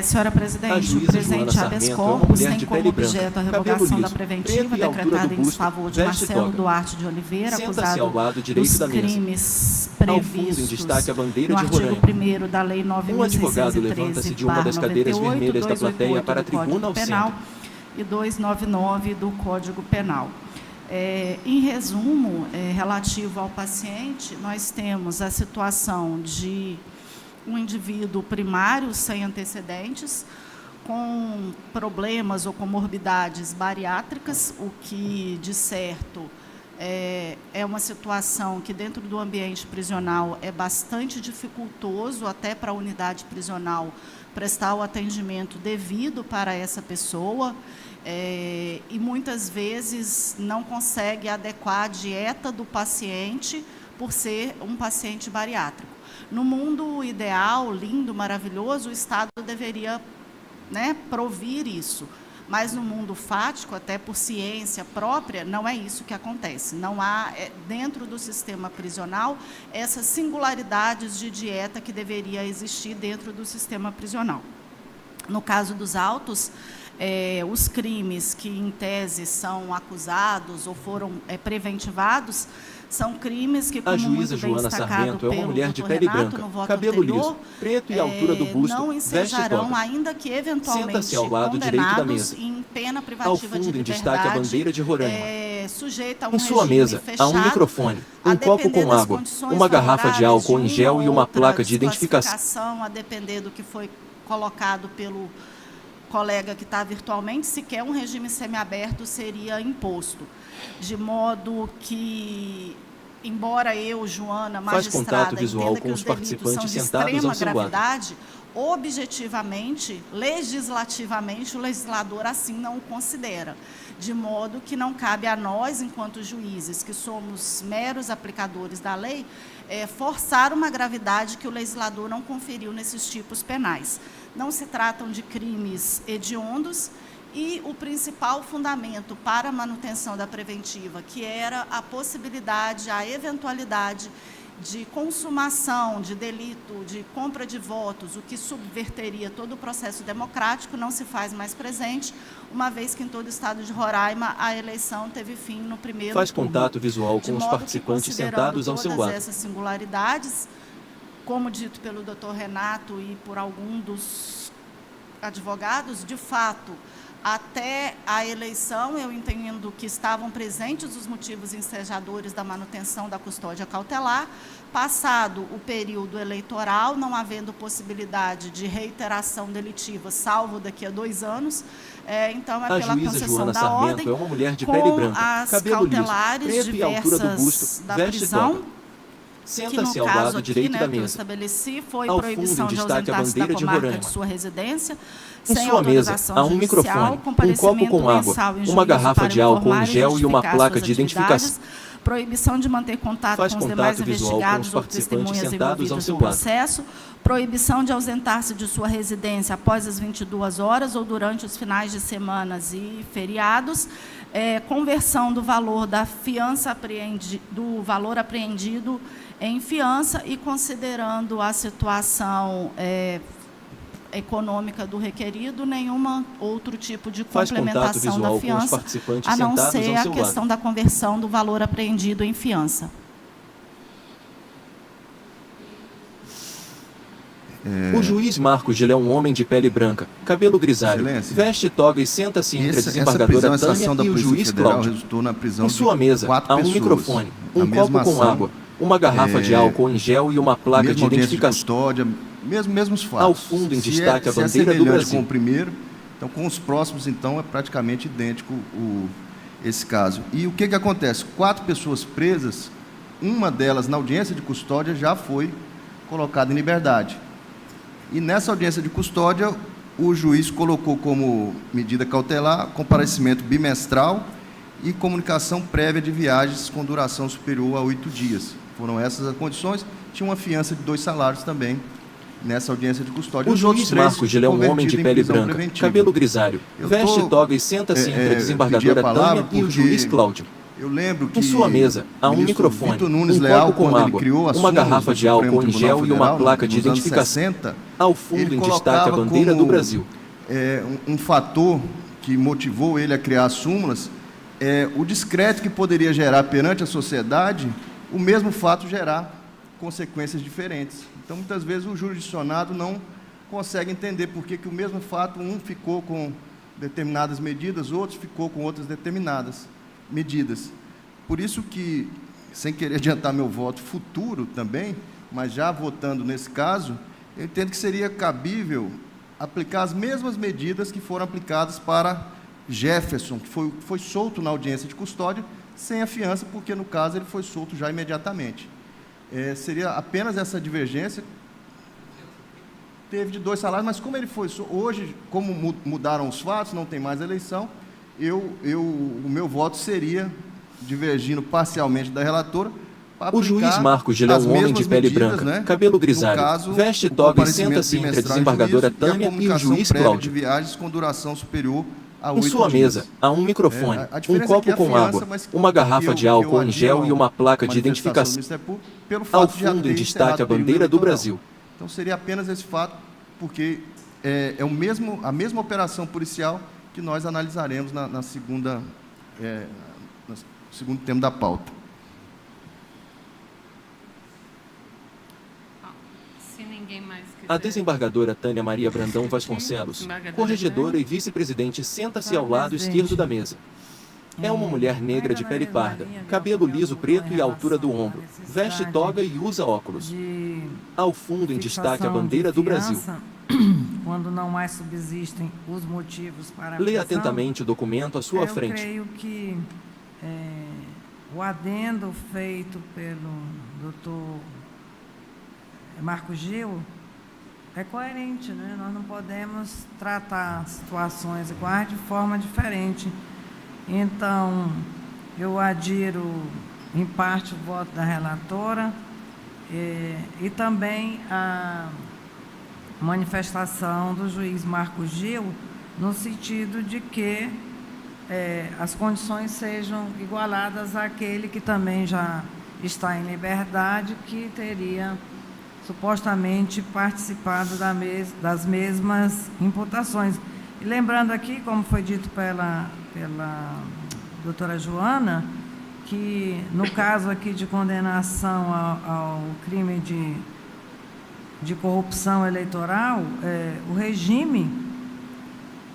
Senhora presidente, o presente habeas corpus tem como objeto a revogação da preventiva decretada em desfavor de Marcelo Duarte de Oliveira, acusado dos crimes previstos no artigo 1º da Lei 9.613/98, 288 do Código Penal e 299 do Código Penal. Em resumo, relativo ao paciente, nós temos a situação de um indivíduo primário sem antecedentes, com problemas ou comorbidades bariátricas, o que, de certo, é uma situação que, dentro do ambiente prisional, é bastante dificultoso, até para a unidade prisional, prestar o atendimento devido para essa pessoa, e muitas vezes não consegue adequar a dieta do paciente por ser um paciente bariátrico. No mundo ideal, lindo, maravilhoso, o Estado deveria, provir isso. Mas no mundo fático, até por ciência própria, não é isso que acontece. Não há, dentro do sistema prisional, essas singularidades de dieta que deveria existir dentro do sistema prisional. No caso dos autos, os crimes que, em tese, são acusados ou foram preventivados São crimes que, A como juíza muito bem Joana destacado Sarmento é uma pelo mulher de doutor pele Renato branca, no voto cabelo anterior, liso, preto e altura do busto, não veste ensejarão, toga. ainda que eventualmente Senta-se ao lado direito da condenados mesa. em pena Ao privativa de fundo, em liberdade, destaque a bandeira de Roraima. Sujeita a um Em sua regime mesa, há um fechado, microfone, a um copo depender com das água, condições uma garrafa de favoráveis álcool em gel e uma outra placa de identificação. desclassificação, a depender do que foi colocado pelo colega que está virtualmente, sequer um regime semiaberto seria imposto. De modo que, embora eu, Joana, Faz contato magistrada, visual entenda com que os os delitos são participantes de sentados extrema ao seu lado. gravidade, objetivamente, legislativamente, o legislador assim não o considera. De modo que não cabe a nós, enquanto juízes, que somos meros aplicadores da lei, forçar uma gravidade que o legislador não conferiu nesses tipos penais. Não se tratam de crimes hediondos e o principal fundamento para a manutenção da preventiva, que era a possibilidade, a eventualidade de consumação de delito, de compra de votos, o que subverteria todo o processo democrático, não se faz mais presente, uma vez que em todo o estado de Roraima a eleição teve fim no primeiro Faz turno. contato visual De com os modo participantes que, considerando sentados ao seu todas lado. essas singularidades, como dito pelo doutor Renato e por algum dos advogados, de fato, até a eleição, eu entendo que estavam presentes os motivos ensejadores da manutenção da custódia cautelar. Passado o período eleitoral, não havendo possibilidade de reiteração delitiva, salvo daqui a 2 anos, então é A pela juíza concessão Joana da Sarmento ordem, é uma mulher de com pele branca, as cabelo liso, cautelares preto e altura do busto, diversas da veste prisão, toga. que Senta-se no ao caso lado aqui, direito né, da que eu mesa. estabeleci, foi Ao proibição fundo, em de destaque a ausentar-se da bandeira de comarca Roraima. de sua residência, Em sem sua mesa, autorização há um judicial, microfone, um copo comparecimento com água, mensal em uma juízo garrafa para de álcool em informar e gel e uma justificar placa suas de identificação. atividades, proibição de manter contato Faz com os contato demais visual com investigados os ou participantes testemunhas sentados ao envolvidos seu no lado. processo, proibição de ausentar-se de sua residência após as 22 horas ou durante os finais de semanas e feriados, conversão do valor da fiança do valor apreendido em fiança e considerando a situação econômica do requerido, nenhuma outro tipo de Faz contato complementação visual da com os fiança, participantes a não sentados ser ao a seu questão lado. da conversão do valor apreendido em fiança. O juiz Marcos Gil é um homem de pele branca, cabelo grisalho, Excelência. veste toga e senta-se entre a Essa desembargadora prisão, essa Tânia ação da e o Polícia juiz Federal Cláudio. resultou na prisão Em de sua mesa, 4 há um pessoas. microfone, Na um copo mesma com ação, água, uma garrafa de álcool em gel e uma placa de mesma audiência de identificação. custódia, mesmos fatos. Ao fundo, em Se destaque, a se é bandeira do semelhante Brasil. com o primeiro, então com os próximos, então, é praticamente idêntico esse caso. E o que acontece? 4 pessoas presas, uma delas na audiência de custódia já foi colocada em liberdade. E nessa audiência de custódia, o juiz colocou como medida cautelar comparecimento bimestral e comunicação prévia de viagens com duração superior a 8 dias. Foram essas as condições. Tinha uma fiança de 2 salários também nessa audiência de custódia. O Os outros juiz 3 Marcos Gil é um homem de convertidos em pele prisão branca, preventiva. cabelo grisalho, Eu veste tô, toga e senta-se entre a pedi desembargadora a palavra Tânia e o porque juiz Cláudio. Eu lembro que Em sua mesa, há o um ministro microfone, Vitor Nunes um Leal, copo com quando ele água, criou a uma súmulas garrafa do de álcool Supremo em Tribunal gel e uma Federal, placa de nos anos identificação. 60, Ao fundo, ele em destaque, a colocava bandeira do como, Brasil. Um fator que motivou ele a criar as súmulas o descrédito que poderia gerar perante a sociedade, o mesmo fato gerar consequências diferentes. Então, muitas vezes, o jurisdicionado não consegue entender por que o mesmo fato, um ficou com determinadas medidas, outros ficou com outras determinadas medidas. Por isso que, sem querer adiantar meu voto futuro também, mas já votando nesse caso, eu entendo que seria cabível aplicar as mesmas medidas que foram aplicadas para Jefferson, que foi solto na audiência de custódia, sem a fiança, porque, no caso, ele foi solto já imediatamente. Seria apenas essa divergência. Teve de 2 salários, mas como ele foi solto, hoje, como mudaram os fatos, não tem mais eleição, o meu voto seria, divergindo parcialmente da relatora, O juiz Marcos Gil é um homem de pele branca, cabelo grisalho, veste toga e senta-se entre a desembargadora Tânia e o juiz Cláudio. de viagens com duração superior a 8 Em sua dias. mesa, há um microfone, A um diferença copo aqui é a com fiança, água, mas uma garrafa de álcool em gel e uma placa de manifestação do identificação. Ministério Público, pelo Ao fato de já fundo, ter em destaque, encerrado a o período bandeira do eleitoral. Brasil. Então, seria apenas esse fato, porque a mesma operação policial que nós analisaremos no segundo tema da pauta. A desembargadora Tânia Maria Brandão Vasconcelos, corregedora e vice-presidente, senta-se ao lado esquerdo da mesa. É uma mulher negra de pele parda, cabelo liso preto e à altura do ombro, veste toga e usa óculos. Ao fundo, em destaque, a bandeira do Brasil. Quando não mais subsistem os motivos para a Leia prisão, atentamente o documento à sua frente. Eu creio que o adendo feito pelo doutor Marco Gil é coerente, né? Nós não podemos tratar situações iguais de forma diferente. Então, eu adiro, em parte, o voto da relatora e também a manifestação do juiz Marco Gil, no sentido de que as condições sejam igualadas àquele que também já está em liberdade, que teria supostamente participado das mesmas imputações. E lembrando aqui, como foi dito pela doutora Joana, que no caso aqui de condenação ao crime de corrupção eleitoral, o regime,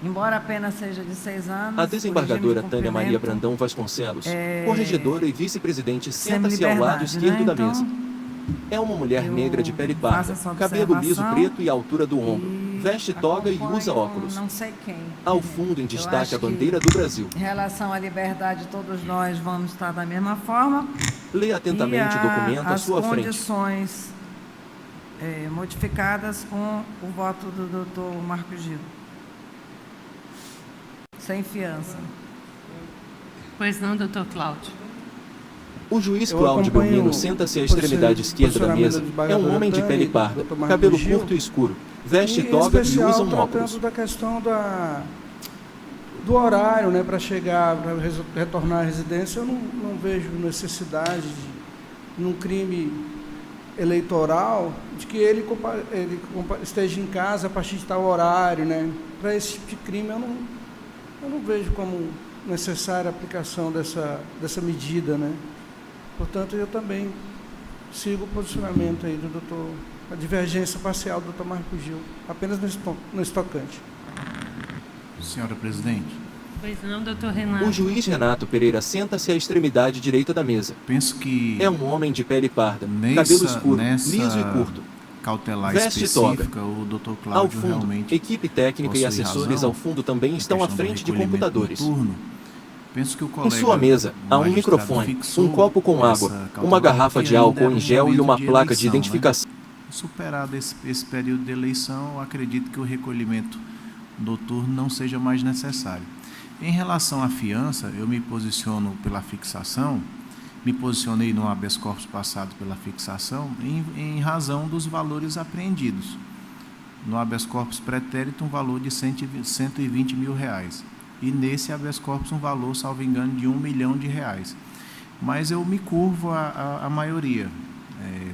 embora a pena seja de 6 anos... A desembargadora Tânia Maria Brandão Vasconcelos, corregedora e vice-presidente, senta-se ao lado esquerdo da mesa. É uma mulher negra de pele parda, cabelo liso preto e à altura do ombro, veste toga e usa óculos. Não sei quem. Ao fundo, em destaque, a bandeira do Brasil. Em relação à liberdade, todos nós vamos estar da mesma forma. Leia atentamente o documento à sua frente. As condições modificadas com o voto do doutor Marco Gil. Sem fiança. Pois não, doutor Cláudio. O juiz Cláudio Belmino senta-se à extremidade esquerda da mesa. É um homem de pele parda, cabelo curto e escuro, veste toga e usa um óculos. Da questão do horário, né, para chegar, para retornar à residência, eu não vejo necessidade num crime eleitoral de que ele esteja em casa a partir de tal horário, né? Para esse tipo de crime eu não vejo como necessária a aplicação dessa medida, né? Portanto, eu também sigo o posicionamento aí do doutor, a divergência parcial do doutor Marco Gil, apenas nesse tocante. Senhora presidente. Pois não, doutor Renato. O juiz Renato Pereira senta-se à extremidade direita da mesa. Penso que... É um homem de pele parda, cabelo escuro, liso e curto. Cautelar veste específica, toga. O doutor Ao Cláudio fundo, realmente equipe técnica e assessores razão, ao fundo também estão à frente de computadores. Penso que o Em sua mesa, há um microfone, um copo com água, uma garrafa de álcool em gel e uma placa de identificação. Superado esse período de eleição, eu acredito que o recolhimento noturno não seja mais necessário. Em relação à fiança, eu me posiciono pela fixação, me posicionei no habeas corpus passado pela fixação, em razão dos valores apreendidos. No habeas corpus pretérito, um valor de 120 mil reais. E nesse habeas corpus um valor, salvo engano, de R$1 milhão. Mas eu me curvo à maioria,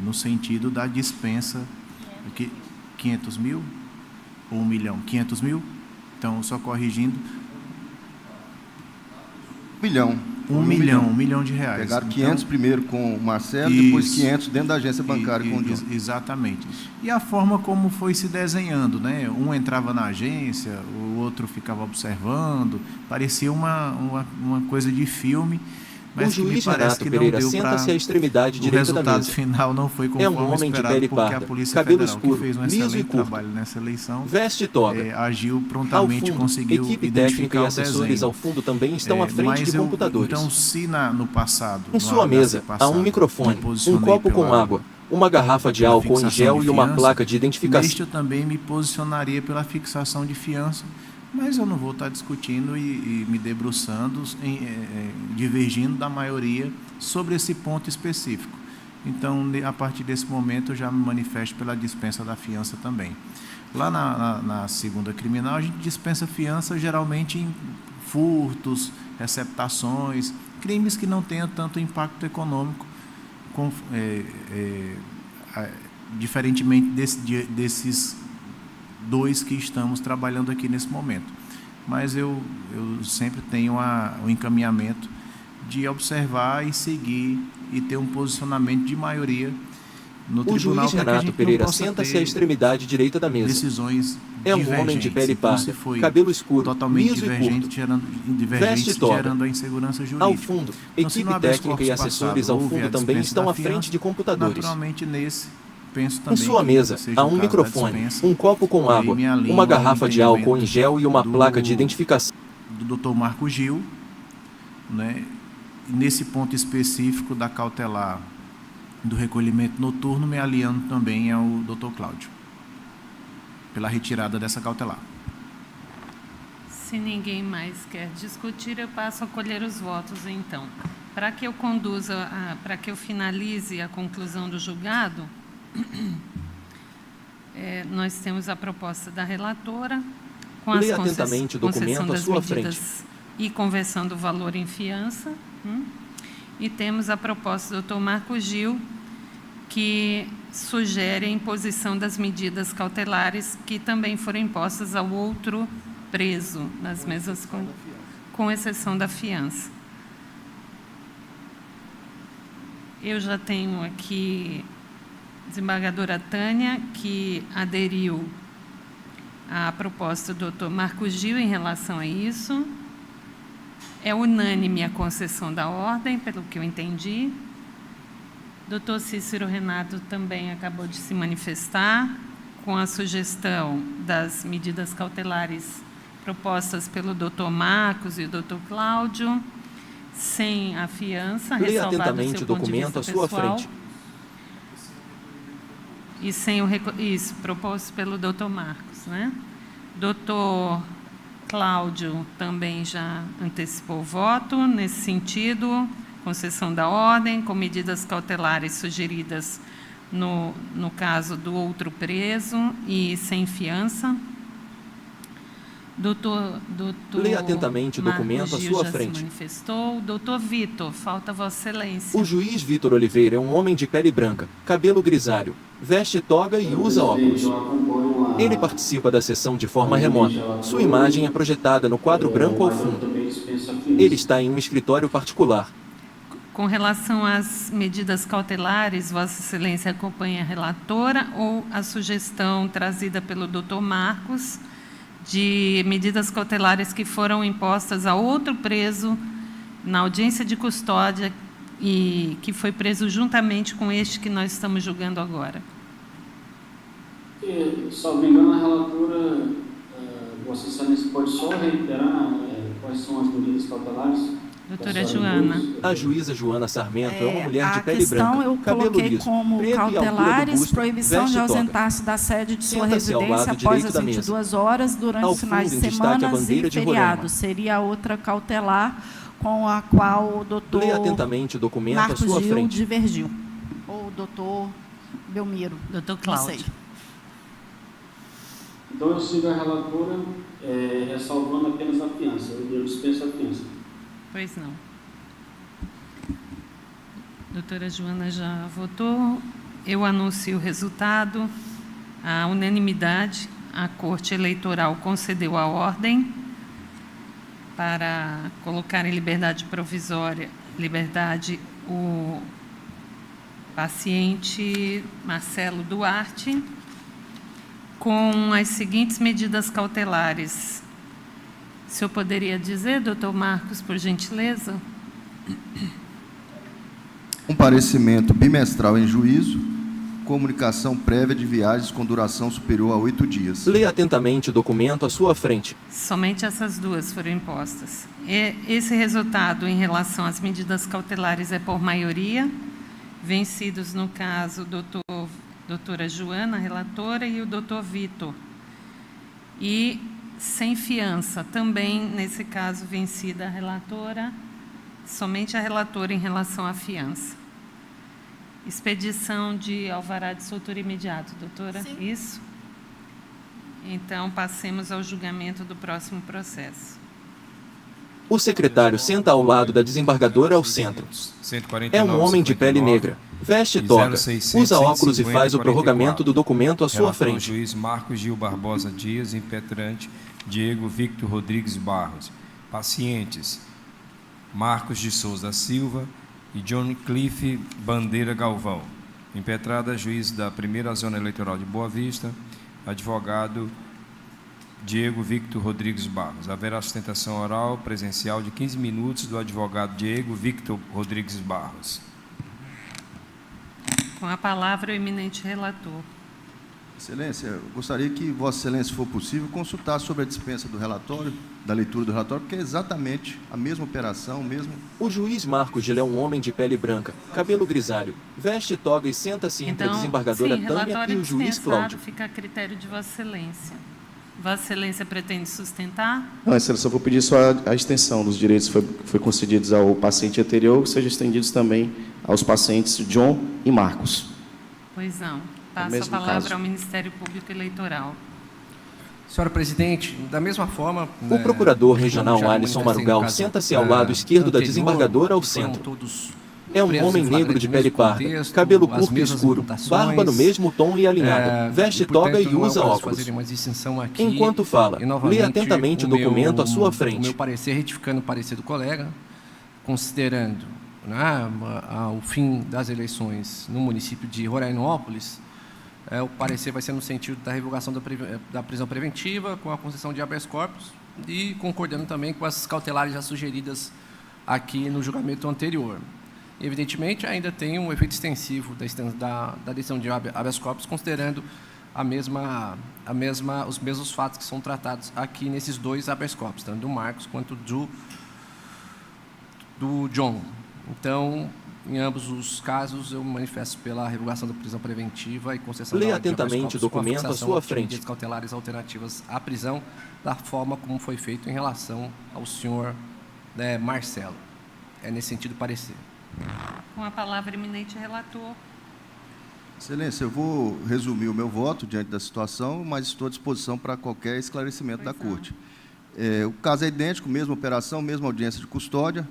no sentido da dispensa, 500 mil ou 1 milhão? 500 mil? Então, só corrigindo. 1 milhão. 1 milhão, R$1 milhão. Pegaram 500 primeiro com o Marcelo, depois 500 dentro da agência bancária com o John. Exatamente. E a forma como foi se desenhando, né? Um entrava na agência, o outro ficava observando, parecia uma coisa de filme, mas o juiz que me parece Renato que Pereira não deu senta-se à extremidade direita da mesa. O resultado final não foi conforme um homem esperado, de pele porque parda, a Polícia cabelo Federal, escuro, que fez um liso e excelente curto, trabalho nessa eleição, veste toga. Agiu prontamente, ao fundo, conseguiu equipe identificar técnica e assessores desenho. ao fundo também estão à frente de computadores. Então, se no passado... Em sua mesa, há um microfone, um copo com água, uma garrafa de álcool em gel e uma placa de identificação. Neste eu também me posicionaria pela fixação de fiança, mas eu não vou estar discutindo e me debruçando, divergindo da maioria sobre esse ponto específico. Então, a partir desse momento, eu já me manifesto pela dispensa da fiança também. Lá na segunda criminal, a gente dispensa fiança geralmente em furtos, receptações, crimes que não tenham tanto impacto econômico, diferentemente desses dois que estamos trabalhando aqui nesse momento. Mas eu sempre tenho o encaminhamento de observar e seguir e ter um posicionamento de maioria no O tribunal juiz para que a Renato gente Pereira não possa sente-se ter à extremidade direita da mesa. decisões É um homem de divergentes. pele Então, parda, se foi cabelo escuro, totalmente liso e divergente, curto. divergente, Veste toga. gerando a insegurança jurídica. Ao fundo, Então, se equipe no habeas técnica e corpus assessores passado ao houve fundo a também dispensa estão da à frente fiança, de computadores. Naturalmente, nesse, penso Em também sua que mesa, seja há o um caso da microfone, dispensa. um copo com Aí água, me alinho uma ao garrafa de álcool em entendimento gel e uma placa de identificação. Do Dr. Marco Gil, né? Nesse ponto específico da cautelar do recolhimento noturno, me aliando também ao Dr. Cláudio, pela retirada dessa cautelar. Se ninguém mais quer discutir, eu passo a colher os votos, então. Para que eu conduza, para que eu finalize a conclusão do julgado, nós temos a proposta da relatora, com as Leia atentamente o concessão documento à das sua medidas frente. e conversão do valor em fiança. E temos a proposta do Dr. Marco Gil, que sugere a imposição das medidas cautelares que também foram impostas ao outro preso, nas mesas com exceção da fiança. Eu já tenho aqui a desembargadora Tânia, que aderiu à proposta do Dr. Marco Gil em relação a isso. É unânime a concessão da ordem, pelo que eu entendi. Dr. Cícero Renato também acabou de se manifestar com a sugestão das medidas cautelares propostas pelo Dr. Marcos e o Dr. Cláudio, sem a fiança, Leia ressalvado atentamente seu o ponto de documento vista à sua pessoal, frente. e sem o isso, proposto pelo Dr. Marcos, né? Dr. Cláudio também já antecipou o voto nesse sentido, concessão da ordem, com medidas cautelares sugeridas no caso do outro preso e sem fiança. Leia atentamente o documento à sua frente. Se manifestou. Doutor Vitor, falta Vossa Excelência. O juiz Vitor Oliveira é um homem de pele branca, cabelo grisalho, veste toga e usa óculos. Ele participa da sessão de forma remota. Sua imagem é projetada no quadro branco ao fundo. Ele está em um escritório particular. Com relação às medidas cautelares, Vossa Excelência acompanha a relatora ou a sugestão trazida pelo Dr. Marcos de medidas cautelares que foram impostas a outro preso na audiência de custódia e que foi preso juntamente com este que nós estamos julgando agora? Salvo engano, a relatora, Vossa Excelência pode só reiterar quais são as medidas cautelares? Doutora Joana. A juíza Joana Sarmento é uma mulher de pele questão branca, eu cabelo coloquei liso, como preto e altura do cautelares, busto, proibição veste de toga. ausentar-se da sede de sua Senta-se ao residência lado após direito as da mesa. 22 horas durante Ao os finais de fundo, em destaque, a semanas bandeira e de Roraima. feriados. Seria a outra cautelar com a qual o doutor Leia atentamente o documento à Marcos sua Gil frente. divergiu. Ou o doutor Belmiro. Doutor Não sei. Cláudio. Então, eu sigo a relatora, ressalvando apenas a fiança. Eu dispenso a fiança. Pois não. Doutora Joana já votou. Eu anuncio o resultado. A unanimidade, a Corte Eleitoral concedeu a ordem para colocar em liberdade provisória, o paciente Marcelo Duarte, com as seguintes medidas cautelares. O senhor poderia dizer, doutor Marcos, por gentileza? Comparecimento bimestral em juízo, comunicação prévia de viagens com duração superior a 8 dias. Leia atentamente o documento à sua frente. Somente essas duas foram impostas. Esse resultado em relação às medidas cautelares é por maioria, vencidos no caso doutora Joana, relatora, e o doutor Vitor. E sem fiança, também nesse caso vencida a relatora, somente a relatora em relação à fiança. Expedição de alvará de soltura imediato, doutora? Sim. Isso? Então, passemos ao julgamento do próximo processo. O secretário senta ao lado da desembargadora ao centro. É um homem de pele negra, veste toga, usa óculos e faz o prorrogamento do documento à sua frente. Juiz Marcos Gil Barbosa Dias, impetrante Diego Victor Rodrigues Barros. Pacientes Marcos de Souza Silva e John Cliff Bandeira Galvão. Impetrada, juiz da primeira zona eleitoral de Boa Vista, advogado Diego Victor Rodrigues Barros. Haverá sustentação oral presencial de 15 minutos do advogado Diego Victor Rodrigues Barros. Com a palavra, o eminente relator. Excelência, eu gostaria que Vossa Excelência, se for possível, consultasse sobre a dispensa do relatório, da leitura do relatório, porque é exatamente a mesma operação, o mesmo... O juiz Marcos Gil é um homem de pele branca, cabelo grisalho, veste toga e senta-se entre a desembargadora sim, Tânia e relatório o juiz Cláudio. fica a critério de Vossa Excelência. Vossa Excelência pretende sustentar? Não, Excelência, eu vou pedir só a extensão dos direitos que foi concedidos ao paciente anterior, que sejam estendidos também aos pacientes John e Marcos. Pois não. Passo a palavra ao Ministério Público Eleitoral. Senhora Presidente, da mesma forma... O Procurador Regional Alisson Marugal senta-se ao lado esquerdo da desembargadora ao centro. É um homem negro de pele parda, cabelo curto e escuro, barba no mesmo tom e alinhada, veste toga e usa óculos. Enquanto fala, lê atentamente o documento à sua frente. O meu parecer, retificando o parecer do colega, considerando o fim das eleições no município de Rorainópolis, o parecer vai ser no sentido da revogação da prisão preventiva, com a concessão de habeas corpus e concordando também com as cautelares já sugeridas aqui no julgamento anterior. Evidentemente, ainda tem um efeito extensivo da decisão de habeas corpus, considerando os mesmos fatos que são tratados aqui nesses dois habeas corpus, tanto do Marcos quanto do John. Então, em ambos os casos, eu manifesto pela revogação da prisão preventiva e concessão Leia da ordem de habeas atentamente o corpus, documento à sua frente. medidas cautelares alternativas à prisão, da forma como foi feito em relação ao senhor Marcelo. É nesse sentido o parecer. Com a palavra, eminente relator. Excelência, eu vou resumir o meu voto diante da situação, mas estou à disposição para qualquer esclarecimento da Corte. O caso é idêntico, mesma operação, mesma audiência de custódia.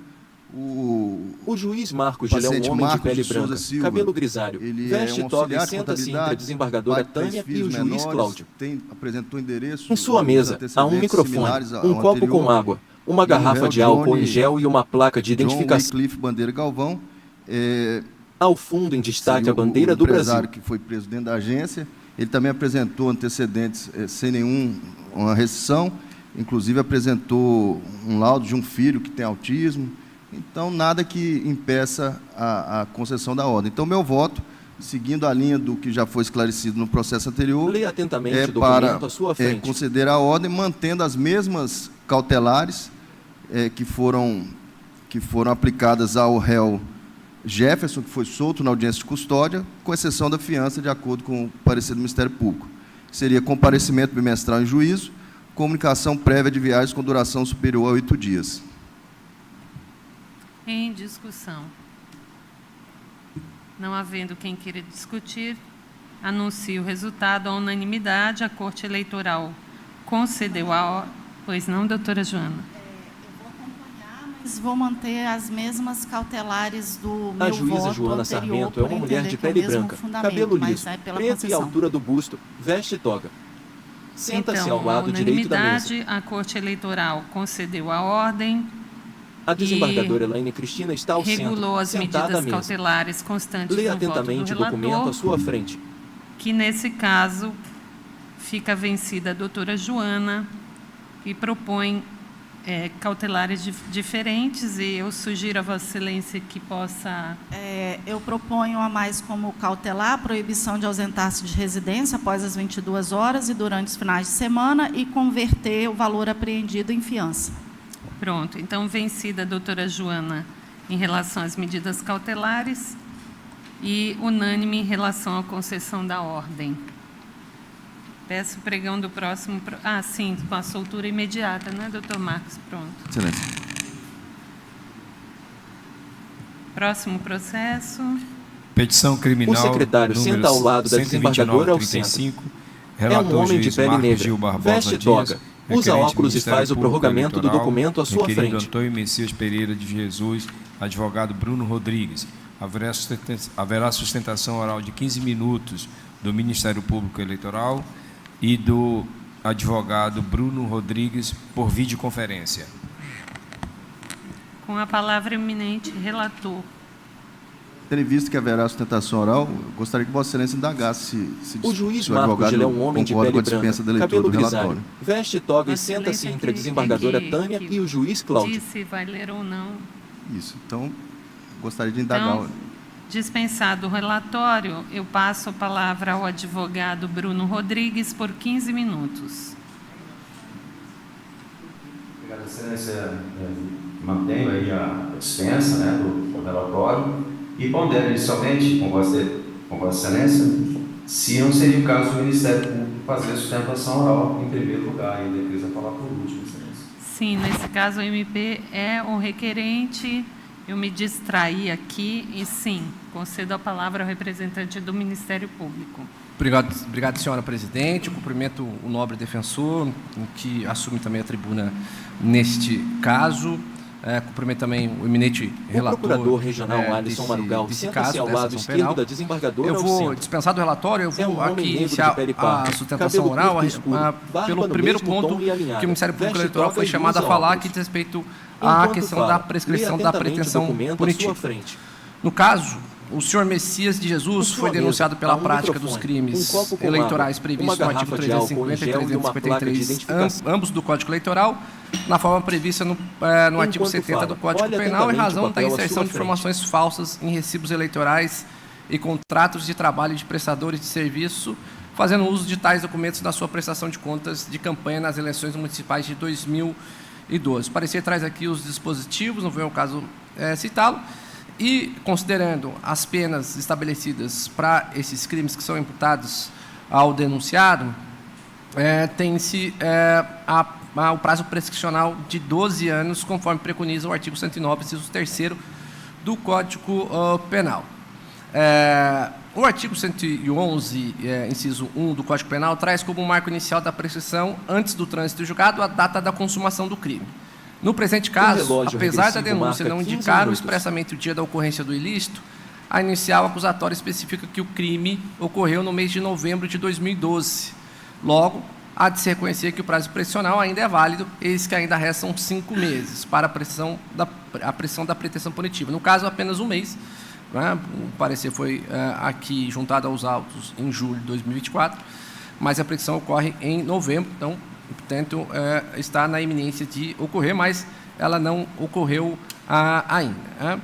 O juiz Marcos Gil é um homem de pele branca, cabelo grisalho, veste toga e senta-se entre a desembargadora Tânia e o juiz Cláudio. Apresentou endereço... Em sua mesa, há um microfone, um copo com água, uma garrafa de álcool em gel e uma placa de identificação. John Wycliffe Bandeira Galvão. Ao fundo, em destaque, a bandeira do Brasil. O empresário que foi preso dentro da agência. Ele também apresentou antecedentes sem nenhuma restrição, inclusive apresentou um laudo de um filho que tem autismo. Então, nada que impeça a concessão da ordem. Então, meu voto, seguindo a linha do que já foi esclarecido no processo anterior, leia atentamente o documento à sua frente. Conceder a ordem, mantendo as mesmas cautelares que foram aplicadas ao réu Jefferson, que foi solto na audiência de custódia, com exceção da fiança, de acordo com o parecer do Ministério Público. Seria comparecimento bimestral em juízo, comunicação prévia de viagens com duração superior a 8 dias. Em discussão. Não havendo quem queira discutir, anuncio o resultado. À unanimidade, a Corte Eleitoral concedeu a ordem. Pois não, doutora Joana? Eu vou acompanhar, mas vou manter as mesmas cautelares do meu A juíza voto Joana anterior, Sarmento é uma mulher de pele branca, cabelo liso, preto e altura do busto, veste toga. Senta-se ao lado direito da mesa. A Corte Eleitoral concedeu a ordem. A desembargadora Elaine Cristina está ao centro, regulou as medidas cautelares constantes Leia no voto do atentamente relator, o documento à sua frente. Que, nesse caso, fica vencida a doutora Joana, que propõe cautelares diferentes, e eu sugiro a Vossa Excelência que possa... Eu proponho a mais como cautelar a proibição de ausentar-se de residência após as 22 horas e durante os finais de semana e converter o valor apreendido em fiança. Pronto. Então, vencida a doutora Joana em relação às medidas cautelares e unânime em relação à concessão da ordem. Peço o pregão do próximo... sim, com a soltura imediata, né, doutor Marcos? Pronto. Excelência. Próximo processo. Petição criminal. O secretário senta ao lado da desembargadora ao centro. É um homem de pele negra, veste toga, usa óculos e faz o prorrogamento do documento à sua frente. Antônio Messias Pereira de Jesus, advogado Bruno Rodrigues. Haverá sustentação oral de 15 minutos do Ministério Público Eleitoral e do advogado Bruno Rodrigues por videoconferência. Com a palavra, eminente relator. tendo visto que haverá sustentação oral, eu gostaria que Vossa Excelência indagasse se o juiz o Marcos advogado Gil é um homem de concorda pele com a dispensa da branca, leitura cabelo do grisalho, relatório. veste toga e senta-se entre a desembargadora Tânia e o juiz Cláudio. Disse vai ler ou não. Isso, então, gostaria de indagar. Então, dispensado o relatório, eu passo a palavra ao advogado Bruno Rodrigues por 15 minutos. Obrigado, Excelência. Mantenho aí a dispensa, né, do relatório e pondero inicialmente com Vossa Excelência se não seria o caso do Ministério Público fazer a sustentação oral em primeiro lugar e a defesa falar por último, Excelência. Sim, nesse caso o MP é o requerente. Eu me distraí aqui e, sim, concedo a palavra ao representante do Ministério Público. Obrigado, senhora presidente. Eu cumprimento o nobre defensor, que assume também a tribuna neste caso. Cumprimento também o eminente relator. O procurador regional Alisson Marugal senta-se ao lado esquerdo da desembargadora. Eu vou dispensar do relatório, eu vou aqui iniciar a sustentação oral pelo primeiro ponto que o Ministério Público Eleitoral foi chamado a falar, que diz respeito à questão da prescrição da pretensão punitiva. No caso, o senhor Messias de Jesus foi denunciado pela prática dos crimes eleitorais previstos no artigo 350 e 353, ambos do Código Eleitoral, na forma prevista no artigo 70 do Código Penal, em razão da inserção de informações falsas em recibos eleitorais e contratos de trabalho de prestadores de serviço, fazendo uso de tais documentos na sua prestação de contas de campanha nas eleições municipais de 2012. O parecer traz aqui os dispositivos, não foi o caso citá-lo. E, considerando as penas estabelecidas para esses crimes que são imputados ao denunciado, tem-se o prazo prescricional de 12 anos, conforme preconiza o artigo 109, inciso 3º do Código Penal. O artigo 111, inciso 1 do Código Penal, traz como marco inicial da prescrição, antes do trânsito julgado, a data da consumação do crime. No presente caso, apesar da denúncia não indicar expressamente o dia da ocorrência do ilícito, a inicial acusatória especifica que o crime ocorreu no mês de novembro de 2012. Logo, há de se reconhecer que o prazo prescricional ainda é válido, eis que ainda restam 5 meses para a pressão da pretensão punitiva. No caso, apenas um mês. Né? O parecer foi aqui juntado aos autos em julho de 2024, mas a prescrição ocorre em novembro, então, portanto, está na iminência de ocorrer, mas ela não ocorreu ainda.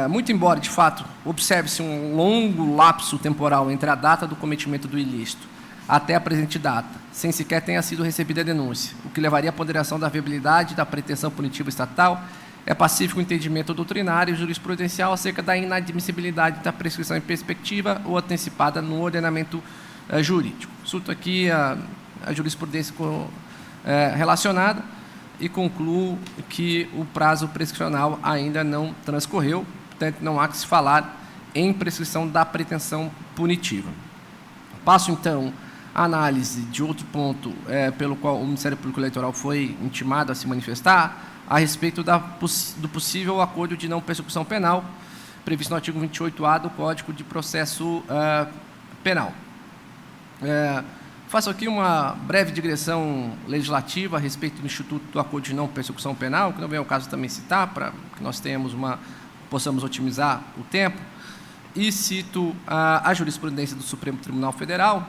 Muito embora, de fato, observe-se um longo lapso temporal entre a data do cometimento do ilícito até a presente data, sem sequer tenha sido recebida a denúncia, o que levaria à ponderação da viabilidade da pretensão punitiva estatal, é pacífico o entendimento doutrinário e jurisprudencial acerca da inadmissibilidade da prescrição em perspectiva ou antecipada no ordenamento jurídico. Surto aqui a jurisprudência relacionada e concluo que o prazo prescricional ainda não transcorreu, portanto, não há que se falar em prescrição da pretensão punitiva. Passo, então, a análise de outro ponto pelo qual o Ministério Público Eleitoral foi intimado a se manifestar a respeito do possível acordo de não persecução penal previsto no artigo 28A do Código de Processo Penal. Faço aqui uma breve digressão legislativa a respeito do Instituto do Acordo de Não Persecução Penal, que não vem ao caso também citar, para que nós possamos otimizar o tempo, e cito a jurisprudência do Supremo Tribunal Federal,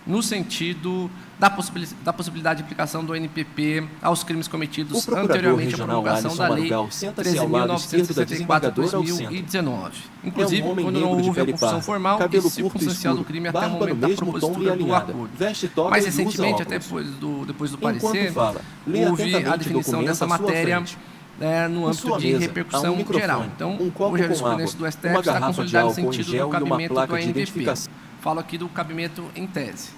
no sentido da possibilidade de aplicação do NPP aos crimes cometidos anteriormente à promulgação da Lei 13.964/2019. Inclusive, quando não houve a confusão formal e circunstancial do crime até o momento da propositura do acordo. Mais recentemente, até depois do parecer, houve a definição dessa matéria no âmbito de repercussão geral. Então, a jurisprudência do STF está consolidada no sentido do cabimento do ANPP. Falo aqui do cabimento em tese,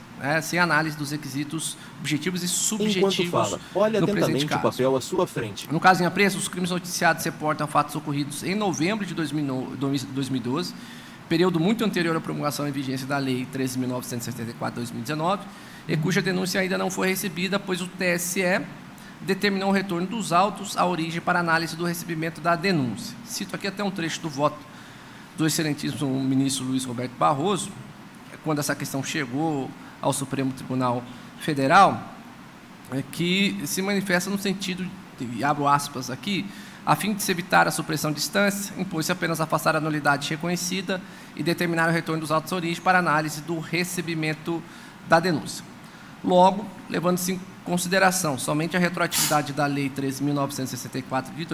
sem análise dos requisitos objetivos e subjetivos no presente caso. Papel à sua frente. No caso em apreço, os crimes noticiados reportam fatos ocorridos em novembro de 2012, período muito anterior à promulgação em vigência da Lei 13.974/2019, e cuja denúncia ainda não foi recebida, pois o TSE determinou o retorno dos autos à origem para análise do recebimento da denúncia. Cito aqui até um trecho do voto do excelentíssimo ministro Luiz Roberto Barroso, quando essa questão chegou ao Supremo Tribunal Federal, que se manifesta no sentido, e abro aspas aqui, A fim de se evitar a supressão de instância, impôs-se apenas afastar a nulidade reconhecida e determinar o retorno dos autos de origem para análise do recebimento da denúncia. Logo, levando-se em consideração somente a retroatividade da Lei 13.964 de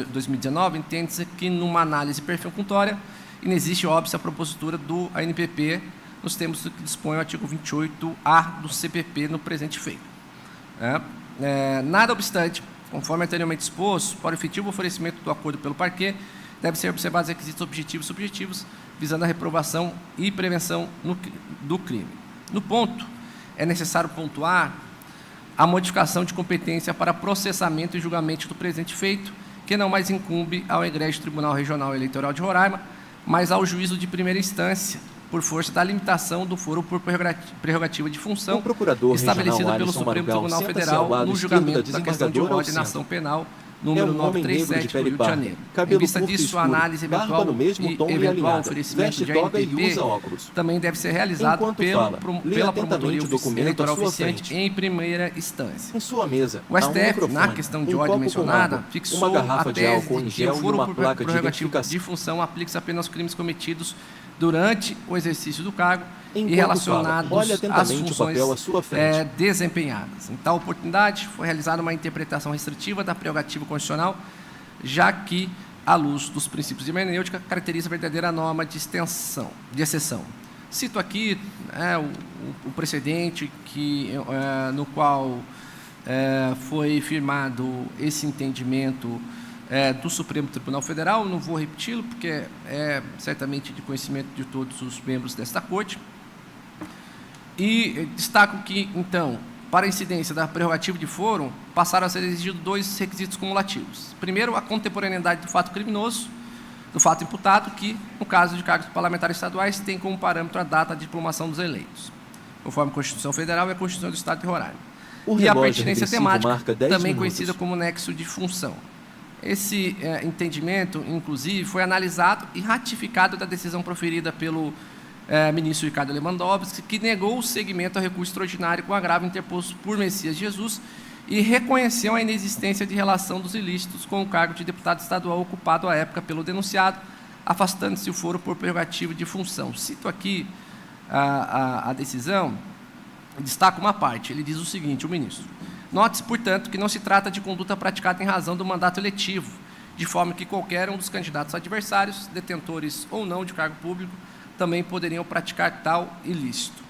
2019, entende-se que, numa análise perfunctória, inexiste óbice a propositura do ANPP nos termos do que dispõe o artigo 28-A do CPP no presente feito. Nada obstante, conforme anteriormente exposto, para o efetivo oferecimento do acordo pelo parquê, devem ser observados requisitos objetivos e subjetivos, visando a reprovação e prevenção do crime. No ponto, é necessário pontuar a modificação de competência para processamento e julgamento do presente feito, que não mais incumbe ao egrégio Tribunal Regional Eleitoral de Roraima, mas ao juízo de primeira instância, por força da limitação do foro por prerrogativa de função estabelecida pelo Supremo Tribunal Federal no julgamento da questão de ordenação penal número 937 do Rio de Janeiro. Em vista disso, a análise eventual e eventual oferecimento de ANPP também deve ser realizado pela Promotoria Eleitoral Oficiante em primeira instância. O STF, na questão de ordem mencionada, fixou a tese de que o foro por prerrogativa de função aplica-se apenas aos crimes cometidos durante o exercício do cargo e relacionados às funções desempenhadas. Em tal oportunidade, foi realizada uma interpretação restritiva da prerrogativa constitucional, já que, à luz dos princípios de hermenêutica, caracteriza a verdadeira norma de exceção. Cito aqui o precedente no qual foi firmado esse entendimento do Supremo Tribunal Federal. Não vou repeti-lo, porque é certamente de conhecimento de todos os membros desta Corte. E destaco que, então, para a incidência da prerrogativa de foro, passaram a ser exigidos 2 requisitos cumulativos. Primeiro, a contemporaneidade do fato criminoso, do fato imputado, que, no caso de cargos parlamentares estaduais, tem como parâmetro a data de diplomação dos eleitos, conforme a Constituição Federal e a Constituição do Estado de Roraima. E a pertinência temática, também conhecida como nexo de função. Esse entendimento, inclusive, foi analisado e ratificado da decisão proferida pelo ministro Ricardo Lewandowski, que negou o seguimento ao recurso extraordinário com agravo interposto por Messias Jesus e reconheceu a inexistência de relação dos ilícitos com o cargo de deputado estadual ocupado à época pelo denunciado, afastando-se o foro por prerrogativa de função. Cito aqui a decisão, destaco uma parte. Ele diz o seguinte, o ministro: note-se, portanto, que não se trata de conduta praticada em razão do mandato eletivo, de forma que qualquer um dos candidatos adversários, detentores ou não de cargo público, também poderiam praticar tal ilícito.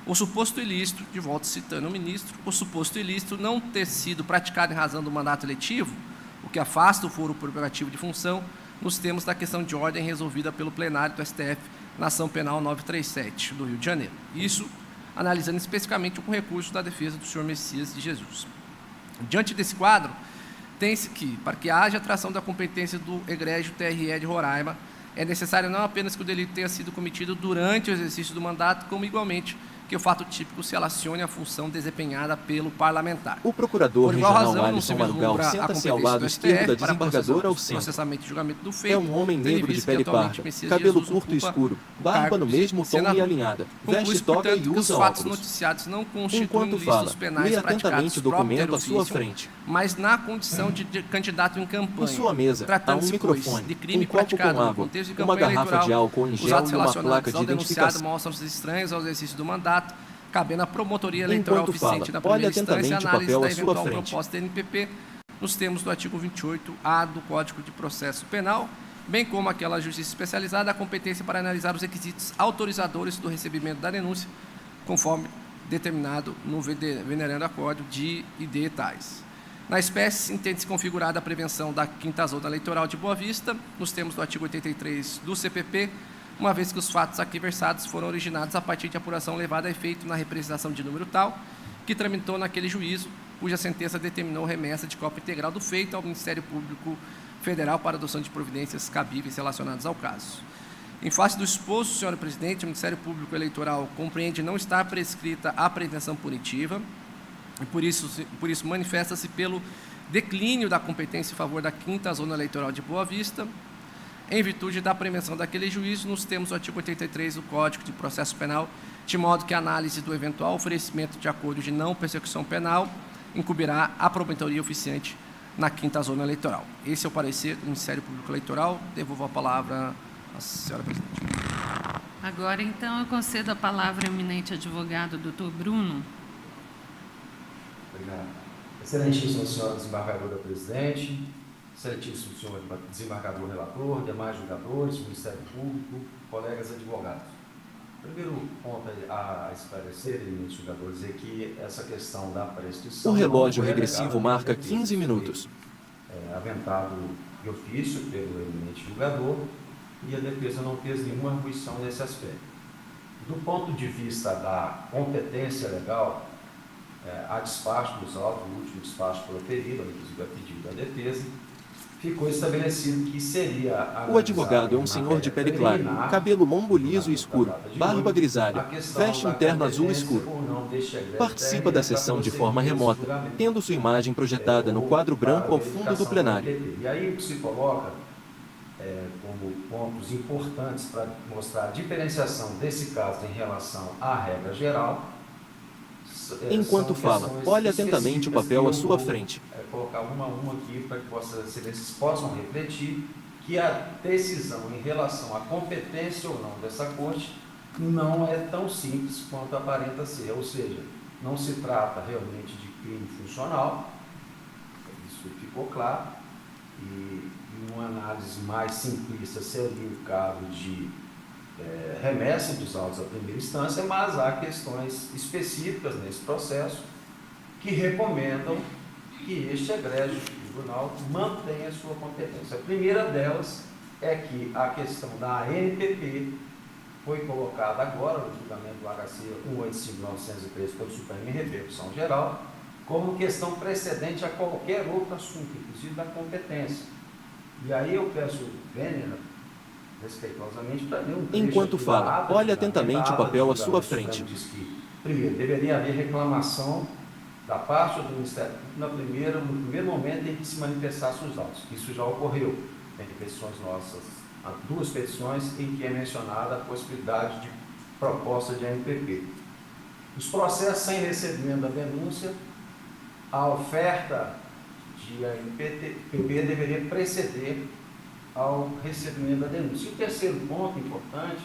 O suposto ilícito, de volta citando o ministro, o suposto ilícito não ter sido praticado em razão do mandato eletivo, o que afasta o foro por prerrogativa de função, nos termos da questão de ordem resolvida pelo plenário do STF na ação penal 937 do Rio de Janeiro. Isso analisando especificamente o recurso da defesa do senhor Messias de Jesus. Diante desse quadro, tem-se que, para que haja atração da competência do egrégio TRE de Roraima, é necessário não apenas que o delito tenha sido cometido durante o exercício do mandato, como igualmente que o fato típico se relacione à função desempenhada pelo parlamentar. O procurador regional Alisson Marugal senta-se ao lado esquerdo da desembargadora ao centro. Processamento e julgamento do feito, é um homem negro de pele parda, cabelo curto e escuro, barba no mesmo tom e alinhada, veste toga e usa fatos óculos. noticiados não constituem Enquanto fala, ilícitos penais lê praticados atentamente o documento à sua frente. mas na condição de candidato em campanha. Em sua mesa, há um microfone, de crime um copo praticado com no água, contexto de uma campanha garrafa eleitoral, de álcool em os gel atos e uma placa relacionados de ao denunciado identificação. mostram-se estranhos ao exercício do mandato, cabendo à promotoria eleitoral Enquanto oficiante fala, da primeira olha instância atentamente o análise papel da à sua eventual frente. proposta da NPP nos termos do artigo 28-A do Código de Processo Penal, bem como aquela justiça especializada, a competência para analisar os requisitos autorizadores do recebimento da denúncia, conforme determinado no venerando Acórdão de ID tais. Na espécie, entende-se configurada a prevenção da 5ª Zona Eleitoral de Boa Vista, nos termos do artigo 83 do CPP, uma vez que os fatos aqui versados foram originados a partir de apuração levada a efeito na representação de número tal, que tramitou naquele juízo, cuja sentença determinou remessa de cópia integral do feito ao Ministério Público Federal para adoção de providências cabíveis relacionadas ao caso. Em face do exposto, senhor presidente, o Ministério Público Eleitoral compreende não estar prescrita a pretensão punitiva, e por isso manifesta-se pelo declínio da competência em favor da 5ª Zona Eleitoral de Boa Vista, em virtude da prevenção daquele juízo, nos termos do artigo 83 do Código de Processo Penal, de modo que a análise do eventual oferecimento de acordo de não persecução penal incumbirá à promotoria oficiante na 5ª Zona Eleitoral. Esse é o parecer do Ministério Público Eleitoral. Devolvo a palavra à senhora presidente. Agora, então, eu concedo a palavra ao eminente advogado, doutor Bruno. Obrigado. Excelentíssima senhora desembargadora presidente, excelentíssimo senhor desembargador relator, demais julgadores, Ministério Público, colegas advogados. Primeiro ponto a esclarecer, eminentes julgadores, é que essa questão da prescrição... O relógio regressivo marca 15 minutos. Aventado de ofício pelo eminente julgador, e a defesa não fez nenhuma arguição nesse aspecto. Do ponto de vista da competência legal, a despacho dos autos, o último despacho proferido, inclusive a pedido da defesa, ficou estabelecido que seria... O advogado é um senhor de pele clara, cabelo lombo liso e escuro, barba grisalha, veste interno azul escuro. Participa da sessão de forma remota, tendo sua imagem projetada no quadro branco ao fundo do plenário. E aí o que se coloca como pontos importantes para mostrar a diferenciação desse caso em relação à regra geral. Enquanto fala, olhe atentamente o papel à sua frente. Colocar uma a uma aqui para que Vossas Excelências possam refletir que a decisão em relação à competência ou não dessa Corte não é tão simples quanto aparenta ser, ou seja, não se trata realmente de crime funcional, isso ficou claro, e uma análise mais simplista seria o caso de remessa dos autos à primeira instância, mas há questões específicas nesse processo que recomendam que este egrégio tribunal mantenha a sua competência. A primeira delas é que a questão da ANPP foi colocada agora no julgamento do HC 185/1903 pelo Supremo em repercussão geral, como questão precedente a qualquer outro assunto, inclusive da competência. E aí eu peço vênia, respeitosamente, para ler um trecho. Enquanto fala, olhe atentamente o papel à sua frente. Diz que, primeiro, deveria haver reclamação da parte do Ministério Público no primeiro momento em que se manifestassem os autos. Isso já ocorreu entre petições nossas, há 2 petições em que é mencionada a possibilidade de proposta de ANPP. Os processos sem recebimento da denúncia, a oferta de ANPP deveria preceder ao recebimento da denúncia. E o terceiro ponto importante,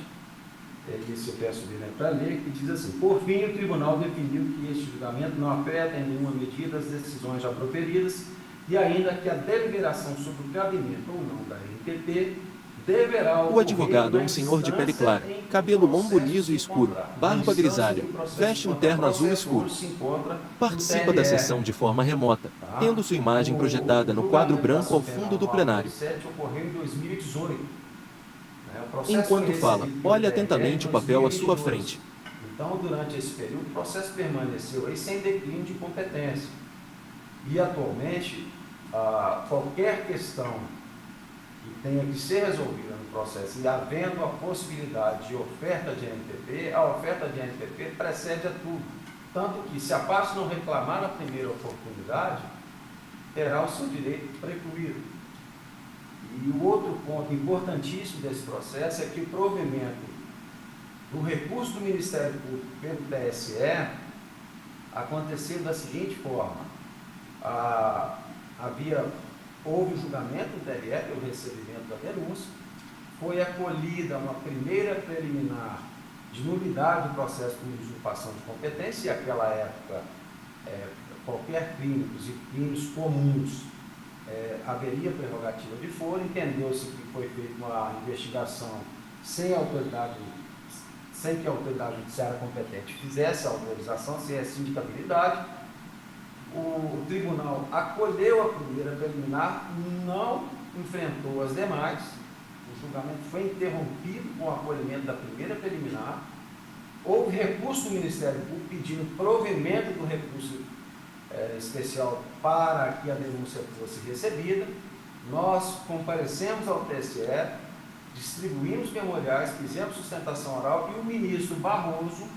esse eu peço para ler, que diz assim: por fim, o tribunal definiu que este julgamento não afeta em nenhuma medida as decisões já proferidas e ainda que a deliberação sobre o cabimento ou não da ANPP deverá ocorrer. O advogado é um senhor de pele clara, cabelo lombo liso e escuro, barba grisalha, veste interno azul escuro. Participa da sessão de forma remota, tendo sua imagem projetada no quadro branco ao fundo do plenário. Ocorreu em 2018. Enquanto fala, olhe atentamente o papel à sua frente. Então, durante esse período, o processo permaneceu aí sem declínio de competência. E, atualmente, qualquer questão que tenha que ser resolvida no processo e havendo a possibilidade de oferta de ANPP, a oferta de ANPP precede a tudo. Tanto que, se a parte não reclamar na primeira oportunidade, terá o seu direito precluído. E o outro ponto importantíssimo desse processo é que o provimento do recurso do Ministério Público pelo TSE aconteceu da seguinte forma: houve o julgamento do TRE pelo recebimento da denúncia, foi acolhida uma primeira preliminar de nulidade do processo por usurpação de competência, e naquela época qualquer crime, inclusive crimes comuns, haveria prerrogativa de foro. Entendeu-se que foi feita uma investigação sem que a autoridade judiciária competente fizesse a autorização, sem a sindicabilidade. O tribunal acolheu a primeira preliminar, não enfrentou as demais. O julgamento foi interrompido com o acolhimento da primeira preliminar. Houve recurso do Ministério Público pedindo provimento do recurso especial para que a denúncia fosse recebida. Nós comparecemos ao TSE, distribuímos memoriais, fizemos sustentação oral, e o ministro Barroso,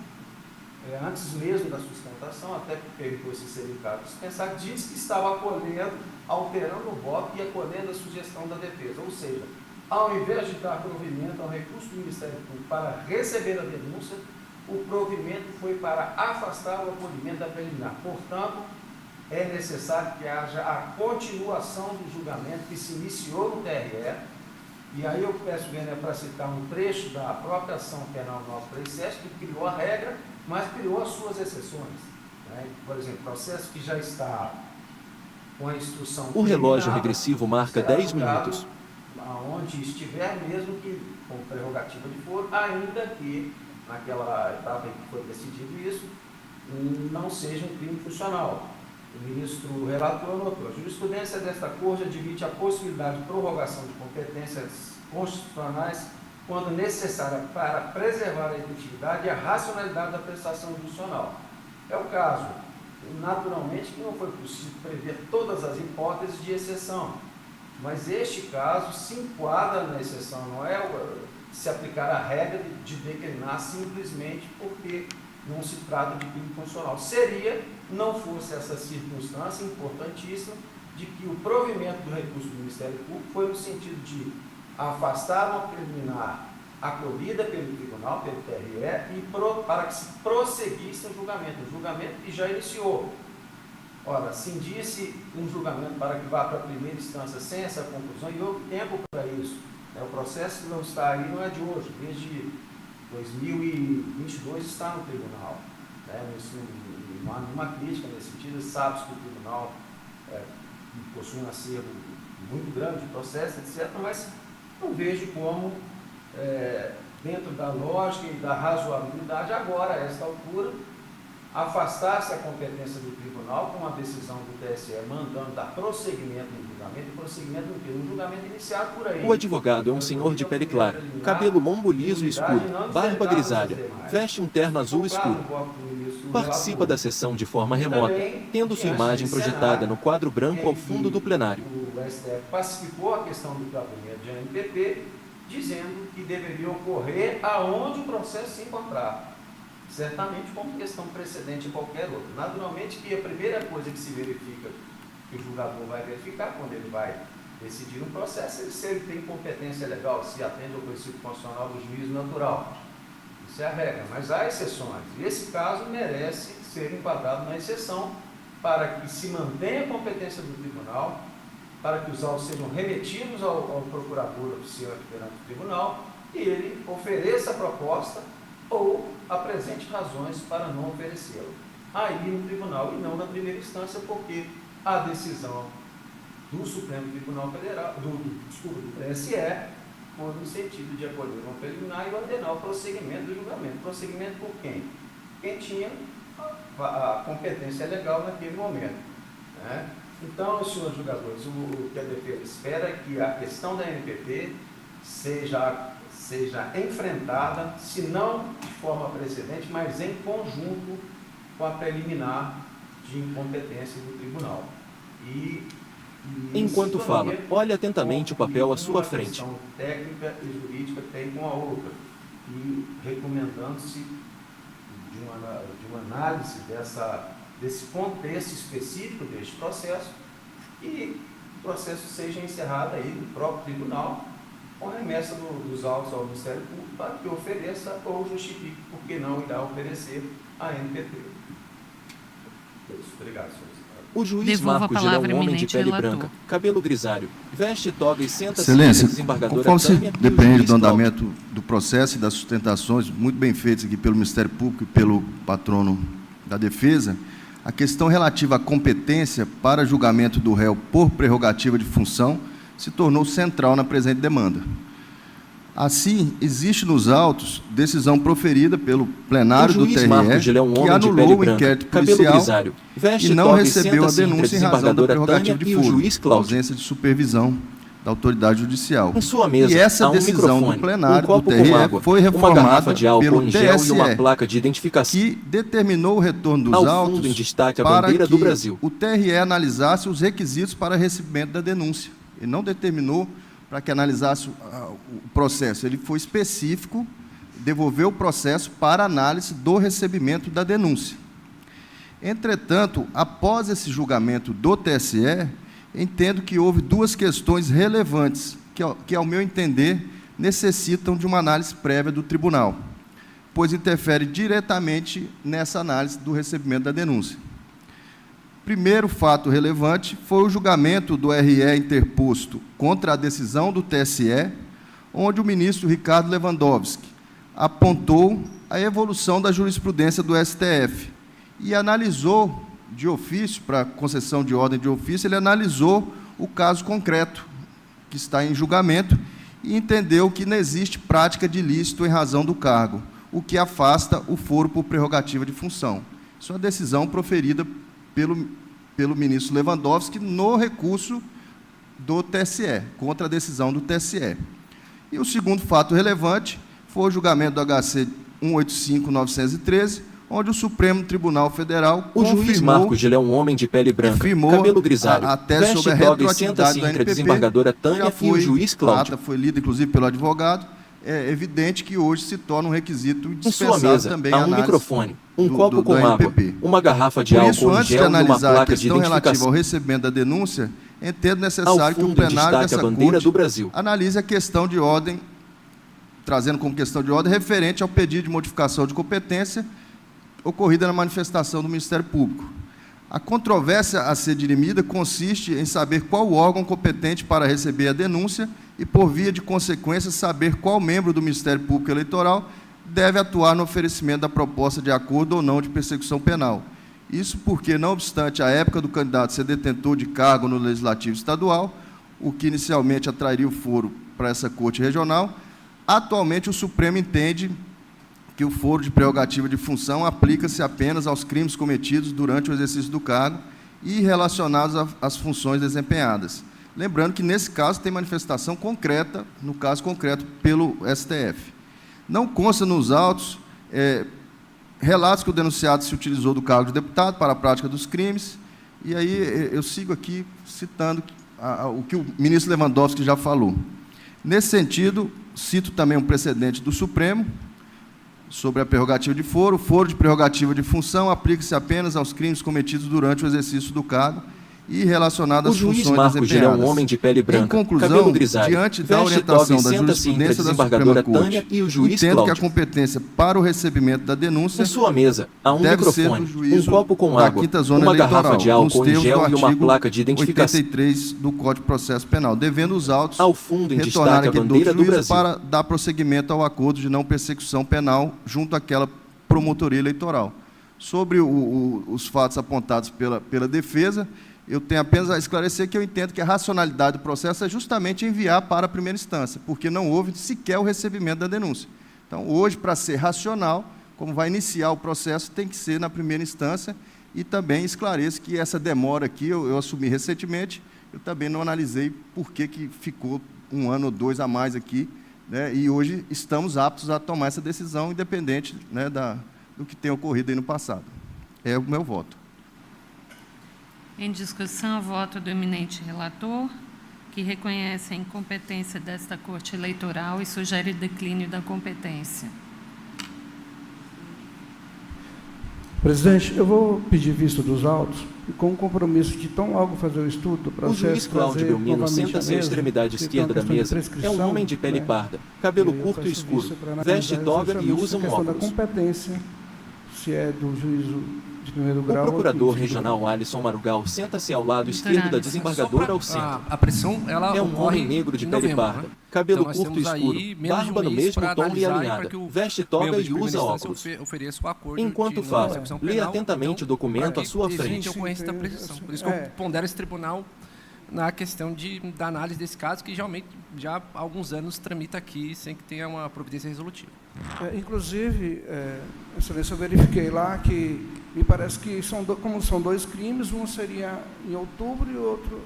antes mesmo da sustentação, até perguntou se seria o caso de dispensar, disse que estava acolhendo, alterando o voto e acolhendo a sugestão da defesa. Ou seja, ao invés de dar provimento ao recurso do Ministério Público para receber a denúncia, o provimento foi para afastar o acolhimento da preliminar. Portanto, é necessário que haja a continuação do julgamento que se iniciou no TRE, e aí eu peço, Vênia, para citar um trecho da própria ação penal do nosso processo, que criou a regra, mas criou as suas exceções. Né? Por exemplo, processo que já está com a instrução... O relógio regressivo marca 10 minutos. Aonde estiver, mesmo que com prerrogativa de foro, ainda que naquela etapa em que foi decidido isso, não seja um crime funcional. O ministro relator notou: a jurisprudência desta Corte admite a possibilidade de prorrogação de competências constitucionais quando necessária para preservar a efetividade e a racionalidade da prestação judicial. É o caso, naturalmente, que não foi possível prever todas as hipóteses de exceção, mas este caso se enquadra na exceção, não é se aplicar a regra de declinar simplesmente porque não se trata de crime funcional. Seria, não fosse essa circunstância importantíssima, de que o provimento do recurso do Ministério Público foi no sentido de afastar uma preliminar acolhida pelo tribunal, pelo TRE, e para que se prosseguisse o julgamento que já iniciou. Ora, se indisse um julgamento para que vá para a primeira instância sem essa conclusão, e houve tempo para isso. O processo não está aí, não é de hoje, desde 2022 está no tribunal. Não há nenhuma crítica nesse sentido, sabe-se que o tribunal possui um acervo muito grande de processo, etc., mas não vejo como, dentro da lógica e da razoabilidade, agora, a esta altura, afastar-se a competência do tribunal com a decisão do TSE mandando dar prosseguimento no julgamento, no julgamento iniciado por aí. O advogado é um senhor de pele clara, cabelo lombo liso escuro, barba grisalha, veste um terno azul escuro. Participa da sessão de forma remota, tendo sua imagem projetada no quadro branco ao fundo do plenário. O STF pacificou a questão do cabimento de ANPP, dizendo que deveria ocorrer aonde o processo se encontrar. Certamente como questão precedente em qualquer outro. Naturalmente que a primeira coisa que se verifica, que o julgador vai verificar quando ele vai decidir um processo, é se ele tem competência legal, se atende ao princípio constitucional do juízo natural. Isso é a regra, mas há exceções. E esse caso merece ser enquadrado na exceção para que se mantenha a competência do tribunal, para que os autos sejam remetidos ao procurador oficiante perante o tribunal e ele ofereça a proposta ou apresente razões para não oferecê-la. Aí no tribunal e não na primeira instância, porque a decisão do Supremo Tribunal Federal, do TSE, foi no sentido de acolher uma preliminar e ordenar o prosseguimento do julgamento. Prosseguimento por quem? Quem tinha a competência legal naquele momento. Né? Então, senhores julgadores, o que a defesa espera é que a questão da NPP seja enfrentada, se não de forma precedente, mas em conjunto com a preliminar de incompetência do tribunal. Enquanto fala, olhe atentamente o papel à sua frente. A questão técnica e jurídica tem com a outra, e recomendando-se de uma análise desse contexto específico deste processo, e o processo seja encerrado aí no próprio tribunal, com remessa dos autos ao Ministério Público para que ofereça ou justifique, porque não irá oferecer a NPP. Obrigado, senhores. O juiz Marcos Gira é um homem de pele branca, cabelo grisalho, veste toga e senta-se Excelência, na desembargadora conforme Tânia e o depende juiz do andamento do processo e das sustentações muito bem feitas aqui pelo Ministério Público e pelo patrono da defesa, a questão relativa à competência para julgamento do réu por prerrogativa de função se tornou central na presente demanda. Assim, existe nos autos decisão proferida pelo plenário do TRE que anulou o inquérito policial e não recebeu a denúncia em razão da prerrogativa de foro, ausência de supervisão da autoridade judicial. E essa decisão do plenário do TRE foi reformada pelo TSE, que determinou o retorno dos autos para que o TRE analisasse os requisitos para recebimento da denúncia. Ele não determinou para que analisasse o processo. Ele foi específico, devolveu o processo para análise do recebimento da denúncia. Entretanto, após esse julgamento do TSE, entendo que houve duas questões relevantes que, ao meu entender, necessitam de uma análise prévia do tribunal, pois interfere diretamente nessa análise do recebimento da denúncia. Primeiro fato relevante foi o julgamento do RE interposto contra a decisão do TSE, onde o ministro Ricardo Lewandowski apontou a evolução da jurisprudência do STF e analisou de ofício, para concessão de ordem de ofício, ele analisou o caso concreto que está em julgamento e entendeu que não existe prática de ilícito em razão do cargo, o que afasta o foro por prerrogativa de função. Isso é uma decisão proferida pelo ministro Lewandowski no recurso do TSE, contra a decisão do TSE. E o segundo fato relevante foi o julgamento do HC 185-913, onde o Supremo Tribunal Federal o juiz Marcos Gil é um homem de pele branca, cabelo grisalho, a tese sobre a retroatividade do entre a desembargadora Tânia e o juiz Cláudio. A ata foi lida, inclusive, pelo advogado. É evidente que hoje se torna um requisito dispensável. Em sua mesa, também há um microfone, um copo com água, uma garrafa de álcool gel e uma placa de identificação. Relativa ao recebimento da denúncia, entendo necessário que o plenário dessa Corte analise a questão de ordem, trazendo como questão de ordem referente ao pedido de modificação de competência ocorrida na manifestação do Ministério Público. A controvérsia a ser dirimida consiste em saber qual órgão competente para receber a denúncia e, por via de consequência, saber qual membro do Ministério Público Eleitoral deve atuar no oferecimento da proposta de acordo ou não de persecução penal. Isso porque, não obstante a época do candidato ser detentor de cargo no Legislativo Estadual, o que inicialmente atrairia o foro para essa Corte Regional, atualmente o Supremo entende que o foro de prerrogativa de função aplica-se apenas aos crimes cometidos durante o exercício do cargo e relacionados às funções desempenhadas. Lembrando que, nesse caso, tem manifestação concreta, no caso concreto, pelo STF. Não consta nos autos relatos que o denunciado se utilizou do cargo de deputado para a prática dos crimes, e aí eu sigo aqui citando o que o ministro Lewandowski já falou. Nesse sentido, cito também um precedente do Supremo, sobre a prerrogativa de foro. O foro de prerrogativa de função aplica-se apenas aos crimes cometidos durante o exercício do cargo e relacionadas às funções desempenhadas. O juiz Marcos Gil é um homem de pele branca, em conclusão, cabelo grisalho, diante da orientação da jurisprudência da Suprema Corte, e o juiz entendo Cláudio. que a competência para o recebimento da denúncia em sua mesa há um deve ser microfone, do juízo um copo com da água, quinta zona uma eleitoral, garrafa de álcool em gel e uma placa de identificação. 83 do Código de Processo Penal, devendo os autos ao fundo em retornar destaque a aqui bandeira do Brasil para dar prosseguimento ao acordo de não persecução penal junto àquela promotoria eleitoral. Sobre os fatos apontados pela defesa, eu tenho apenas a esclarecer que eu entendo que a racionalidade do processo é justamente enviar para a primeira instância, porque não houve sequer o recebimento da denúncia. Então, hoje, para ser racional, como vai iniciar o processo, tem que ser na primeira instância, e também esclareço que essa demora aqui, eu assumi recentemente, eu também não analisei por que ficou 1 ano ou 2 a mais aqui, né, e hoje estamos aptos a tomar essa decisão, independente, né, do que tenha ocorrido aí no passado. É o meu voto. Em discussão, voto do eminente relator, que reconhece a incompetência desta Corte Eleitoral e sugere declínio da competência. Presidente, eu vou pedir vista dos autos, e com o compromisso de tão logo fazer o estudo do processo. O juiz Cláudio Belmino senta-se à extremidade esquerda da mesa. É um homem de pele parda, cabelo curto e escuro, veste toga e usa um óculos. Da competência, se é do juízo de primeiro grau. O procurador regional Alisson Marugal senta-se ao lado esquerdo da desembargadora ao centro. A pressão, ela é um homem negro de pele parda, cabelo curto e escuro, barba no mesmo tom e alinhada, veste toga e usa óculos. Enquanto fala, lê atentamente o documento à sua frente. Por isso que eu pondero esse tribunal na questão da análise desse caso, que geralmente já há alguns anos tramita aqui sem que tenha uma providência resolutiva. Inclusive, Excelência, eu verifiquei lá que me parece que, como são 2 crimes, um seria em outubro e o outro,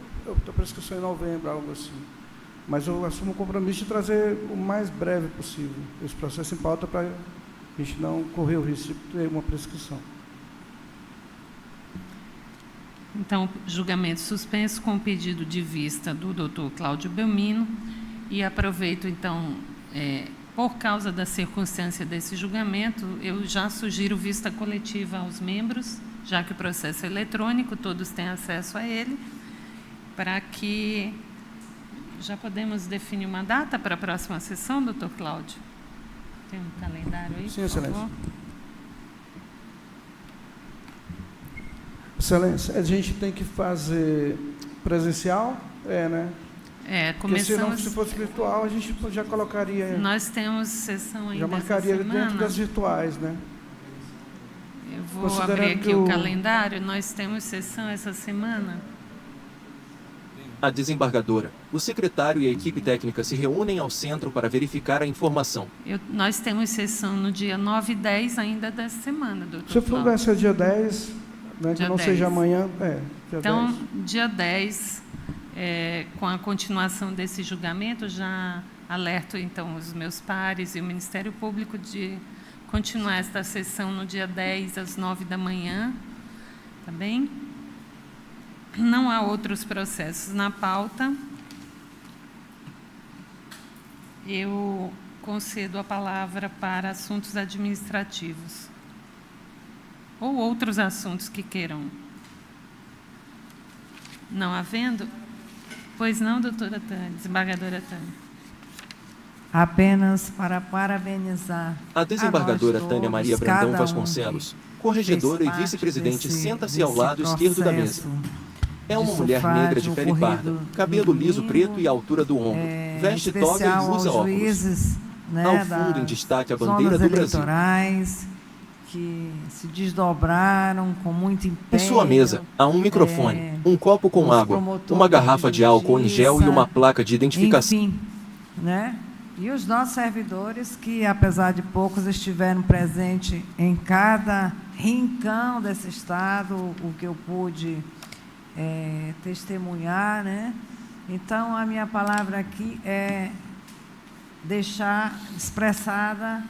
a prescrição em novembro, algo assim. Mas eu assumo o compromisso de trazer o mais breve possível esse processo em pauta para a gente não correr o risco de ter uma prescrição. Então, julgamento suspenso com o pedido de vista do doutor Cláudio Belmino, e aproveito, então, por causa da circunstância desse julgamento, eu já sugiro vista coletiva aos membros, já que o processo é eletrônico, todos têm acesso a ele, para que já podemos definir uma data para a próxima sessão, doutor Cláudio? Tem um calendário aí, sim, por favor? Excelência, a gente tem que fazer presencial? Né? Porque Começamos... se fosse virtual, a gente já colocaria... Nós temos sessão ainda já marcaria essa semana. dentro das virtuais, né? Eu vou abrir aqui o calendário. Nós temos sessão essa semana. A desembargadora, o secretário e a equipe técnica se reúnem ao centro para verificar a informação. Nós temos sessão no dia 9 e 10 ainda dessa semana, doutor. Se for vai ser dia 10, né, que não 10. Seja amanhã, dia então, 10. Dia 10, com a continuação desse julgamento, já alerto, então, os meus pares e o Ministério Público de continuar esta sessão no dia 10, às 9 da manhã, tá bem? Não há outros processos na pauta. Eu concedo a palavra para assuntos administrativos. Ou outros assuntos que queiram. Não havendo? Pois não, doutora Tânia, desembargadora Tânia. Apenas para parabenizar a desembargadora Tânia Maria Brandão Vasconcelos, corregedora e vice-presidente, senta-se ao lado esquerdo da mesa. É uma mulher negra de pele parda, cabelo liso preto e à altura do ombro, veste toga e usa óculos. Ao fundo, em destaque, a bandeira do Brasil. Que se desdobraram com muito empenho. Em sua mesa, há um microfone, um copo com água, uma garrafa de álcool em gel e uma placa de identificação. Enfim, né? E os nossos servidores, que, apesar de poucos, estiveram presentes em cada rincão desse Estado, o que eu pude testemunhar, né? Então, a minha palavra aqui é deixar expressada,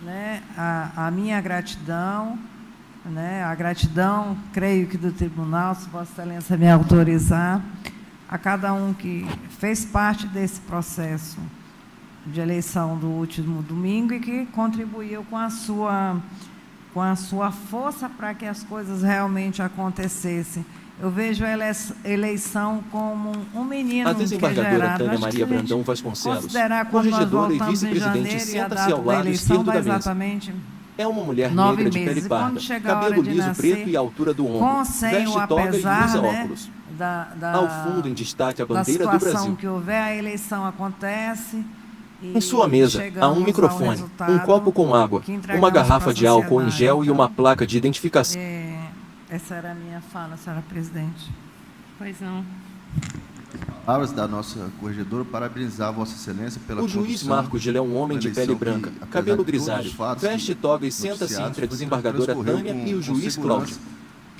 né, a minha gratidão, né, a gratidão, creio que do tribunal, se Vossa Excelência me autorizar, a cada um que fez parte desse processo de eleição do último domingo e que contribuiu com a sua força para que as coisas realmente acontecessem. Eu vejo a eleição como um menino a desembargadora Tânia Maria Brandão Vasconcelos, corregedora e vice-presidente, senta-se ao lado esquerdo da mesa. É uma mulher negra de pele parda, cabelo liso preto e à altura do ombro, veste toga e usa óculos. Ao fundo, em destaque, a bandeira do Brasil. Da situação que houver, a eleição acontece. Em sua mesa, há um microfone, um copo com água, uma garrafa de álcool em gel e uma placa de identificação. Essa era a minha fala, senhora presidente. Pois não. Palavras da nossa corregedora, parabenizar Vossa Excelência pela condução. O juiz Marcos Gil é um homem de pele branca, cabelo grisalho, veste toga e senta-se entre a desembargadora Tânia e o juiz Cláudio.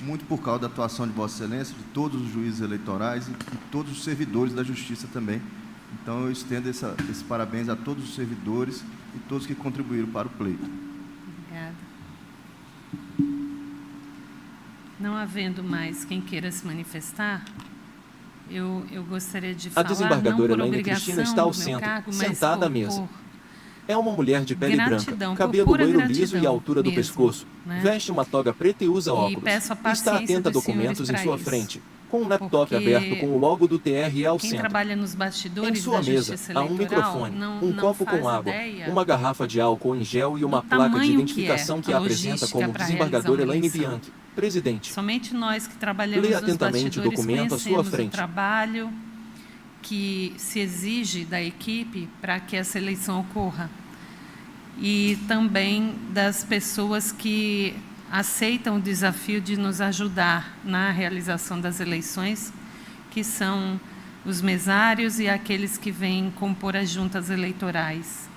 Muito por causa da atuação de Vossa Excelência, de todos os juízes eleitorais e todos os servidores da Justiça também. Então, eu estendo esse parabéns a todos os servidores e todos que contribuíram para o pleito. Obrigada. Não havendo mais quem queira se manifestar, eu gostaria de falar, a desembargadora não por Elaine Cristina está ao centro, cargo, sentada à mesa. É uma mulher de pele branca, cabelo loiro liso e à altura do pescoço, né? Veste uma toga preta e usa óculos. Está atenta a documentos em sua frente, com um laptop aberto com o logo do TRE ao centro. Quem trabalha nos bastidores em sua mesa, há um microfone, um copo com água, uma garrafa de álcool em gel e uma placa de identificação que a apresenta como desembargadora Elaine Bianchi, presidente. Somente nós que trabalhamos nos bastidores documento à sua frente. O trabalho que se exige da equipe para que essa eleição ocorra. E também das pessoas que aceitam o desafio de nos ajudar na realização das eleições, que são os mesários e aqueles que vêm compor as juntas eleitorais,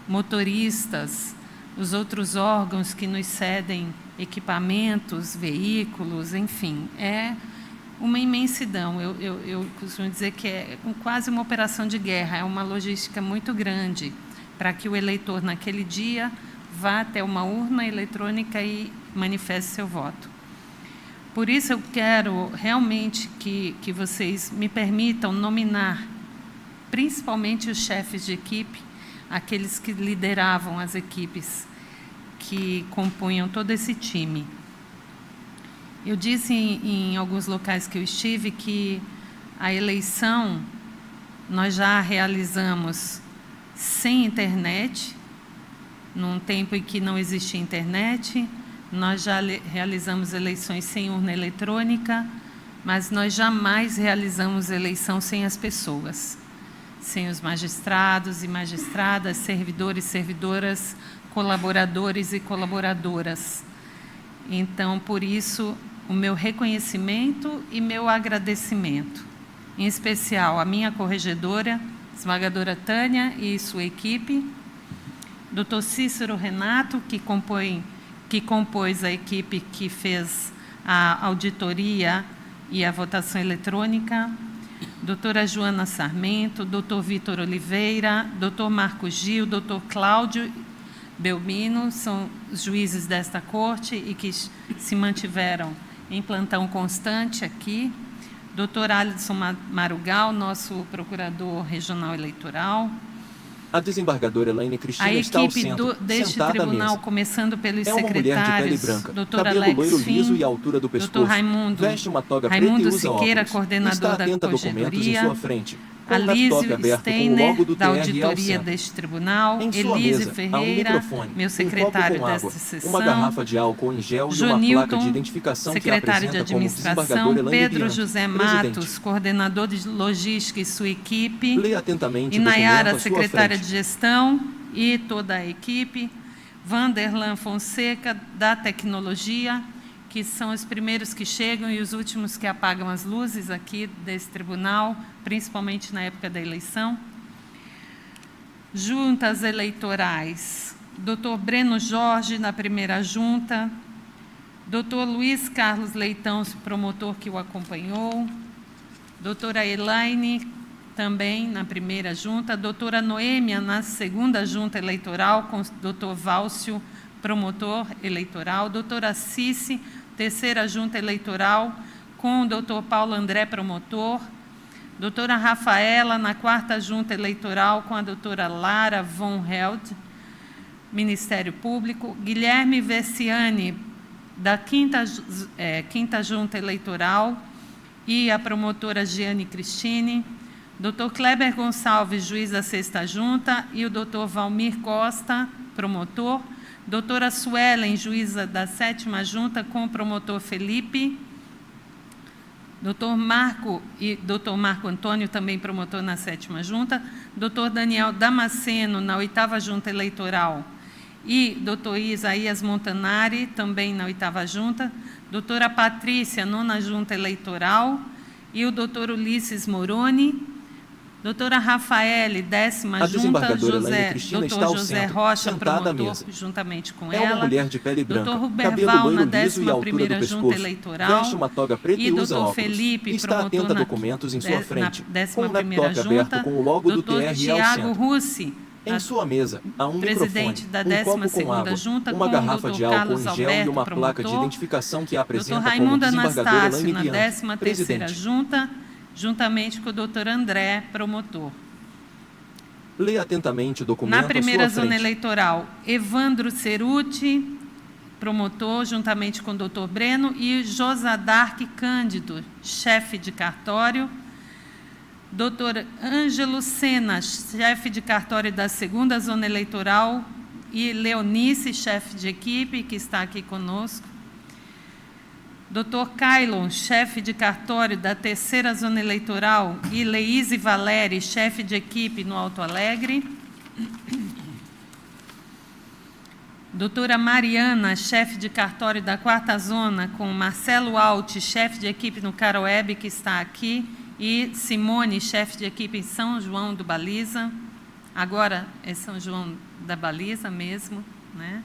motoristas, os outros órgãos que nos cedem equipamentos, veículos, enfim, é uma imensidão. Eu costumo dizer que é quase uma operação de guerra, é uma logística muito grande para que o eleitor, naquele dia, vá até uma urna eletrônica e manifeste seu voto. Por isso, eu quero realmente que vocês me permitam nominar, principalmente os chefes de equipe, aqueles que lideravam as equipes que compunham todo esse time. Eu disse em alguns locais que eu estive que a eleição nós já realizamos sem internet, num tempo em que não existia internet, Nós já realizamos eleições sem urna eletrônica, mas nós jamais realizamos eleição sem as pessoas, sem os magistrados e magistradas, servidores e servidoras, colaboradores e colaboradoras. Então, por isso, o meu reconhecimento e meu agradecimento, em especial à minha corregedora, esmagadora Tânia e sua equipe, Dr. Cícero Renato, que compôs a equipe que fez a auditoria e a votação eletrônica, doutora Joana Sarmento, doutor Vitor Oliveira, doutor Marco Gil, doutor Cláudio Belmino, são os juízes desta corte e que se mantiveram em plantão constante aqui, doutor Alisson Marugal, nosso procurador regional eleitoral. A desembargadora Elaine Cristina está ao centro, deste sentada tribunal, à mesa. começando pelos É uma mulher de pele secretários, branca, doutor cabelo Alex loiro Fim, liso e a altura do pescoço, doutor Raimundo, veste uma toga preta e Raimundo usa Siqueira, óculos. coordenador Está da atenta a documentos em corregedoria, sua frente, com o laptop Alísio aberto com o Steiner, logo do da TRE ao auditoria centro. deste tribunal, Em sua Elise mesa, há um Ferreira, microfone, meu um secretário copo com água, desta sessão, uma garrafa de álcool em gel e uma Jonilton, placa de identificação que secretário de apresenta como administração, desembargadora Elaine Pedro Bianchi, José presidente. Matos, coordenador de logística e sua equipe, Leia atentamente e o documento Nayara, à sua secretária frente. de gestão e toda a equipe, Vanderlan Fonseca, da tecnologia, que são os primeiros que chegam e os últimos que apagam as luzes aqui desse tribunal, principalmente na época da eleição. Juntas eleitorais, doutor Breno Jorge, na primeira junta, doutor Luiz Carlos Leitão, promotor que o acompanhou, doutora Elaine, também na primeira junta, doutora Noêmia, na segunda junta eleitoral, com o doutor Válcio, promotor eleitoral, doutora Cici, terceira junta eleitoral, com o doutor Paulo André, promotor, doutora Rafaela, na quarta junta eleitoral, com a doutora Lara von Held, Ministério Público, Guilherme Versiani, da quinta junta eleitoral, e a promotora Giane Cristine, doutor Kleber Gonçalves, juiz da sexta junta, e o doutor Valmir Costa, promotor, doutora Suelen, juíza da sétima junta, com o promotor Felipe, doutor Marco Antônio, também promotor na sétima junta, doutor Daniel Damasceno, na oitava junta eleitoral, e doutor Isaías Montanari, também na oitava junta, doutora Patrícia, nona junta eleitoral, e o doutor Ulisses Moroni, doutora Rafaele, décima junta, doutor José Rocha, promotor, juntamente com ela, uma mulher de pele branca, doutor cabelo Ruberval, loiro na liso e a altura do 11ª junta pescoço, eleitoral, veste uma toga preta e usa doutor óculos. Felipe, Está promotor atenta a na documentos em sua frente, com o 11ª laptop junta, aberto com o logo do doutor TRE ao Tiago centro. Russi, Em sua mesa, há um presidente microfone, da um copo com 12ª água, junta, uma com garrafa o de doutor álcool Carlos em gel e Alberto, uma placa de promotor, identificação que doutor apresenta como Raimundo desembargadora Anastácio, Elaine na Bianchi, 13ª presidente. junta, juntamente com o doutor André, promotor. Leia atentamente o documento Na primeira à sua zona frente. eleitoral, Evandro Ceruti, promotor, juntamente com o doutor Breno, e Josadark Cândido, chefe de cartório, doutor Ângelo Sena, chefe de cartório da segunda zona eleitoral, e Leonice, chefe de equipe, que está aqui conosco, doutor Kailon, chefe de cartório da terceira zona eleitoral, e Leíse Valeri, chefe de equipe no Alto Alegre. Doutora Mariana, chefe de cartório da quarta zona, com Marcelo Alt, chefe de equipe no Caroebe, que está aqui, e Simone, chefe de equipe em São João do Baliza. Agora é São João da Baliza mesmo, né?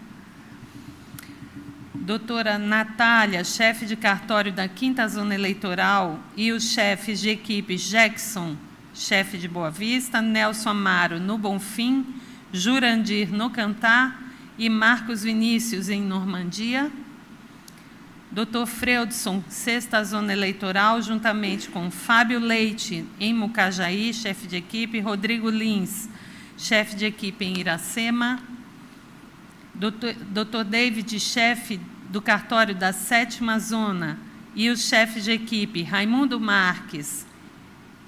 Doutora Natália, chefe de cartório da quinta zona eleitoral, e os chefes de equipe Jackson, chefe de Boa Vista, Nelson Amaro, no Bonfim, Jurandir, no Cantar, e Marcos Vinícius, em Normandia. Doutor Freudson, sexta zona eleitoral, juntamente com Fábio Leite, em Mucajaí, chefe de equipe, Rodrigo Lins, chefe de equipe em Iracema, doutor David, chefe do cartório da sétima zona, e os chefes de equipe, Raimundo Marques,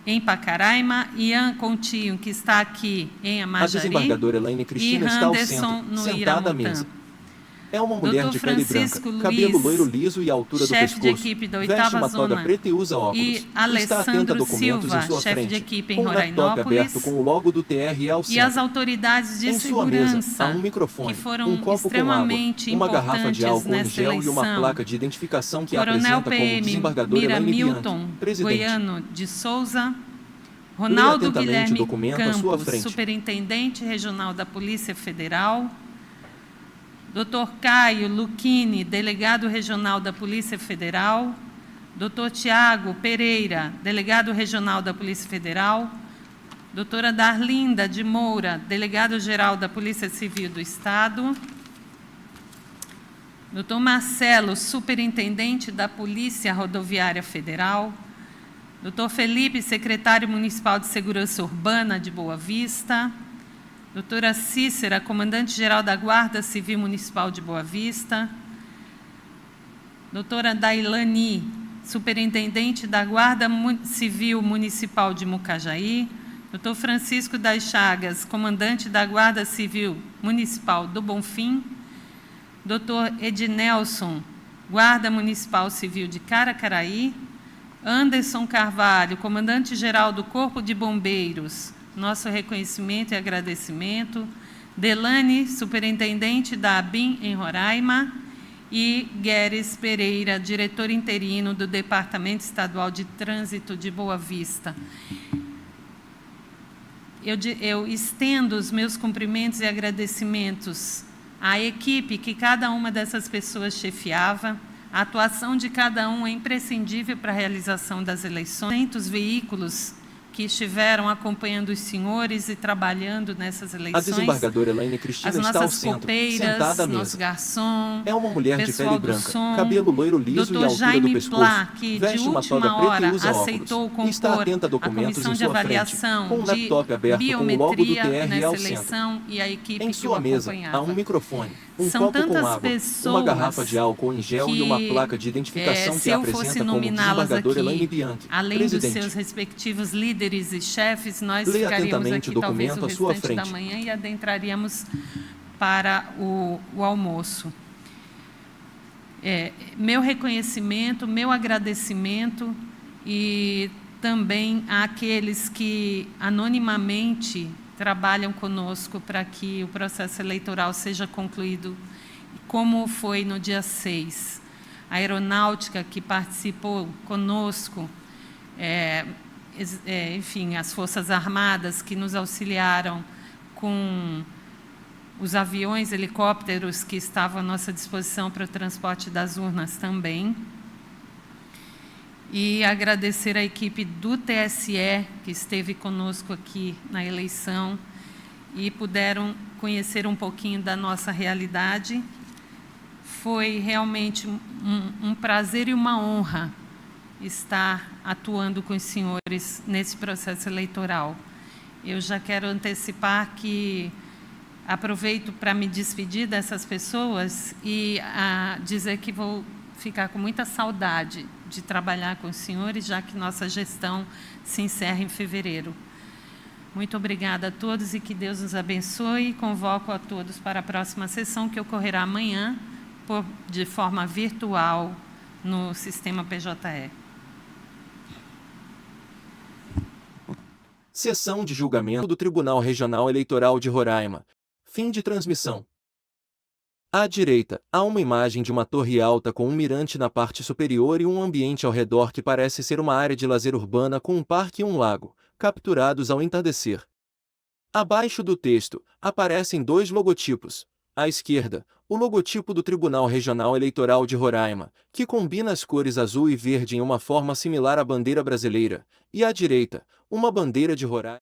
em Pacaraima, Ian Continho, que está aqui em A Amajari, desembargadora Elaine Cristina e está ao Anderson, centro, no sentada à Iramutã. mesa. É uma mulher Dr. de pele Francisco branca, Luiz, cabelo loiro liso e altura do chefe de pescoço, equipe da veste 8ª uma toga Zona, preta e usa óculos. e Está atenta a Alessandro documentos Silva, em sua chefe frente, de equipe em com um laptop Rorainópolis, aberto com o logo do TRE ao e as centro. autoridades de Em sua mesa, segurança, há um microfone, que foram um copo com água, extremamente uma garrafa de importantes álcool em nessa gel e uma eleição. placa de identificação que Coronel apresenta como PM desembargador Mira Elaine Milton Bianchi, presidente. Goiano de Souza, Leia Ronaldo atentamente o Guilherme documento à sua Campos, frente. superintendente regional da Polícia Federal, Dr. Caio Luchini, delegado regional da Polícia Federal, Dr. Tiago Pereira, delegado regional da Polícia Federal, doutora Darlinda de Moura, delegado-geral da Polícia Civil do Estado, Dr. Marcelo, superintendente da Polícia Rodoviária Federal, Dr. Felipe, secretário municipal de Segurança Urbana de Boa Vista, doutora Cícera, comandante-geral da Guarda Civil Municipal de Boa Vista, doutora Dailani, superintendente da Guarda Civil Municipal de Mucajaí, doutor Francisco das Chagas, comandante da Guarda Civil Municipal do Bonfim, doutor Ednelson, Guarda Municipal Civil de Caracaraí, Anderson Carvalho, comandante-geral do Corpo de Bombeiros, nosso reconhecimento e agradecimento, Delane, superintendente da ABIN em Roraima, e Gueres Pereira, diretor interino do Departamento Estadual de Trânsito de Boa Vista. Eu estendo os meus cumprimentos e agradecimentos à equipe que cada uma dessas pessoas chefiava. A atuação de cada um é imprescindível para a realização das eleições. Os veículos que estiveram acompanhando os senhores e trabalhando nessas A eleições. desembargadora Elaine Cristina As está ao nossas centro, copeiras, sentada à nosso mesa. garçom, É uma mulher de pessoal pele do branca, som, cabelo loiro liso e Dr. altura Jaime do pescoço, Plá, que veste de uma toga última preta hora e usa aceitou óculos. Está compor atenta a a documentos comissão em de sua frente, avaliação com um de laptop aberto com o logo do biometria TRE nessa ao centro. eleição e a equipe Em que o sua mesa, acompanhava. há um microfone, um São copo com tantas água, pessoas uma garrafa de álcool em gel e uma que, placa de identificação que se eu fosse apresenta como nominá-las desembargador Elaine aqui, Bianchi, além dos presidente. seus respectivos líderes e chefes, nós Leia ficaríamos atentamente aqui o talvez documento o à sua restante da frente. manhã e adentraríamos para o almoço. Meu reconhecimento, meu agradecimento e também àqueles que anonimamente trabalham conosco para que o processo eleitoral seja concluído como foi no dia 6. A aeronáutica que participou conosco, enfim, as Forças Armadas que nos auxiliaram com os aviões, helicópteros que estavam à nossa disposição para o transporte das urnas também. E agradecer a equipe do TSE, que esteve conosco aqui na eleição e puderam conhecer um pouquinho da nossa realidade. Foi realmente um prazer e uma honra estar atuando com os senhores nesse processo eleitoral. Eu já quero antecipar que aproveito para me despedir dessas pessoas e dizer que vou ficar com muita saudade de trabalhar com os senhores, já que nossa gestão se encerra em fevereiro. Muito obrigada a todos e que Deus nos abençoe. Convoco a todos para a próxima sessão, que ocorrerá amanhã, de forma virtual, no sistema PJE. Sessão de julgamento do Tribunal Regional Eleitoral de Roraima. Fim de transmissão. À direita, há uma imagem de uma torre alta com um mirante na parte superior e um ambiente ao redor que parece ser uma área de lazer urbana com um parque e um lago, capturados ao entardecer. Abaixo do texto, aparecem dois logotipos. À esquerda, o logotipo do Tribunal Regional Eleitoral de Roraima, que combina as cores azul e verde em uma forma similar à bandeira brasileira, e à direita, uma bandeira de Roraima.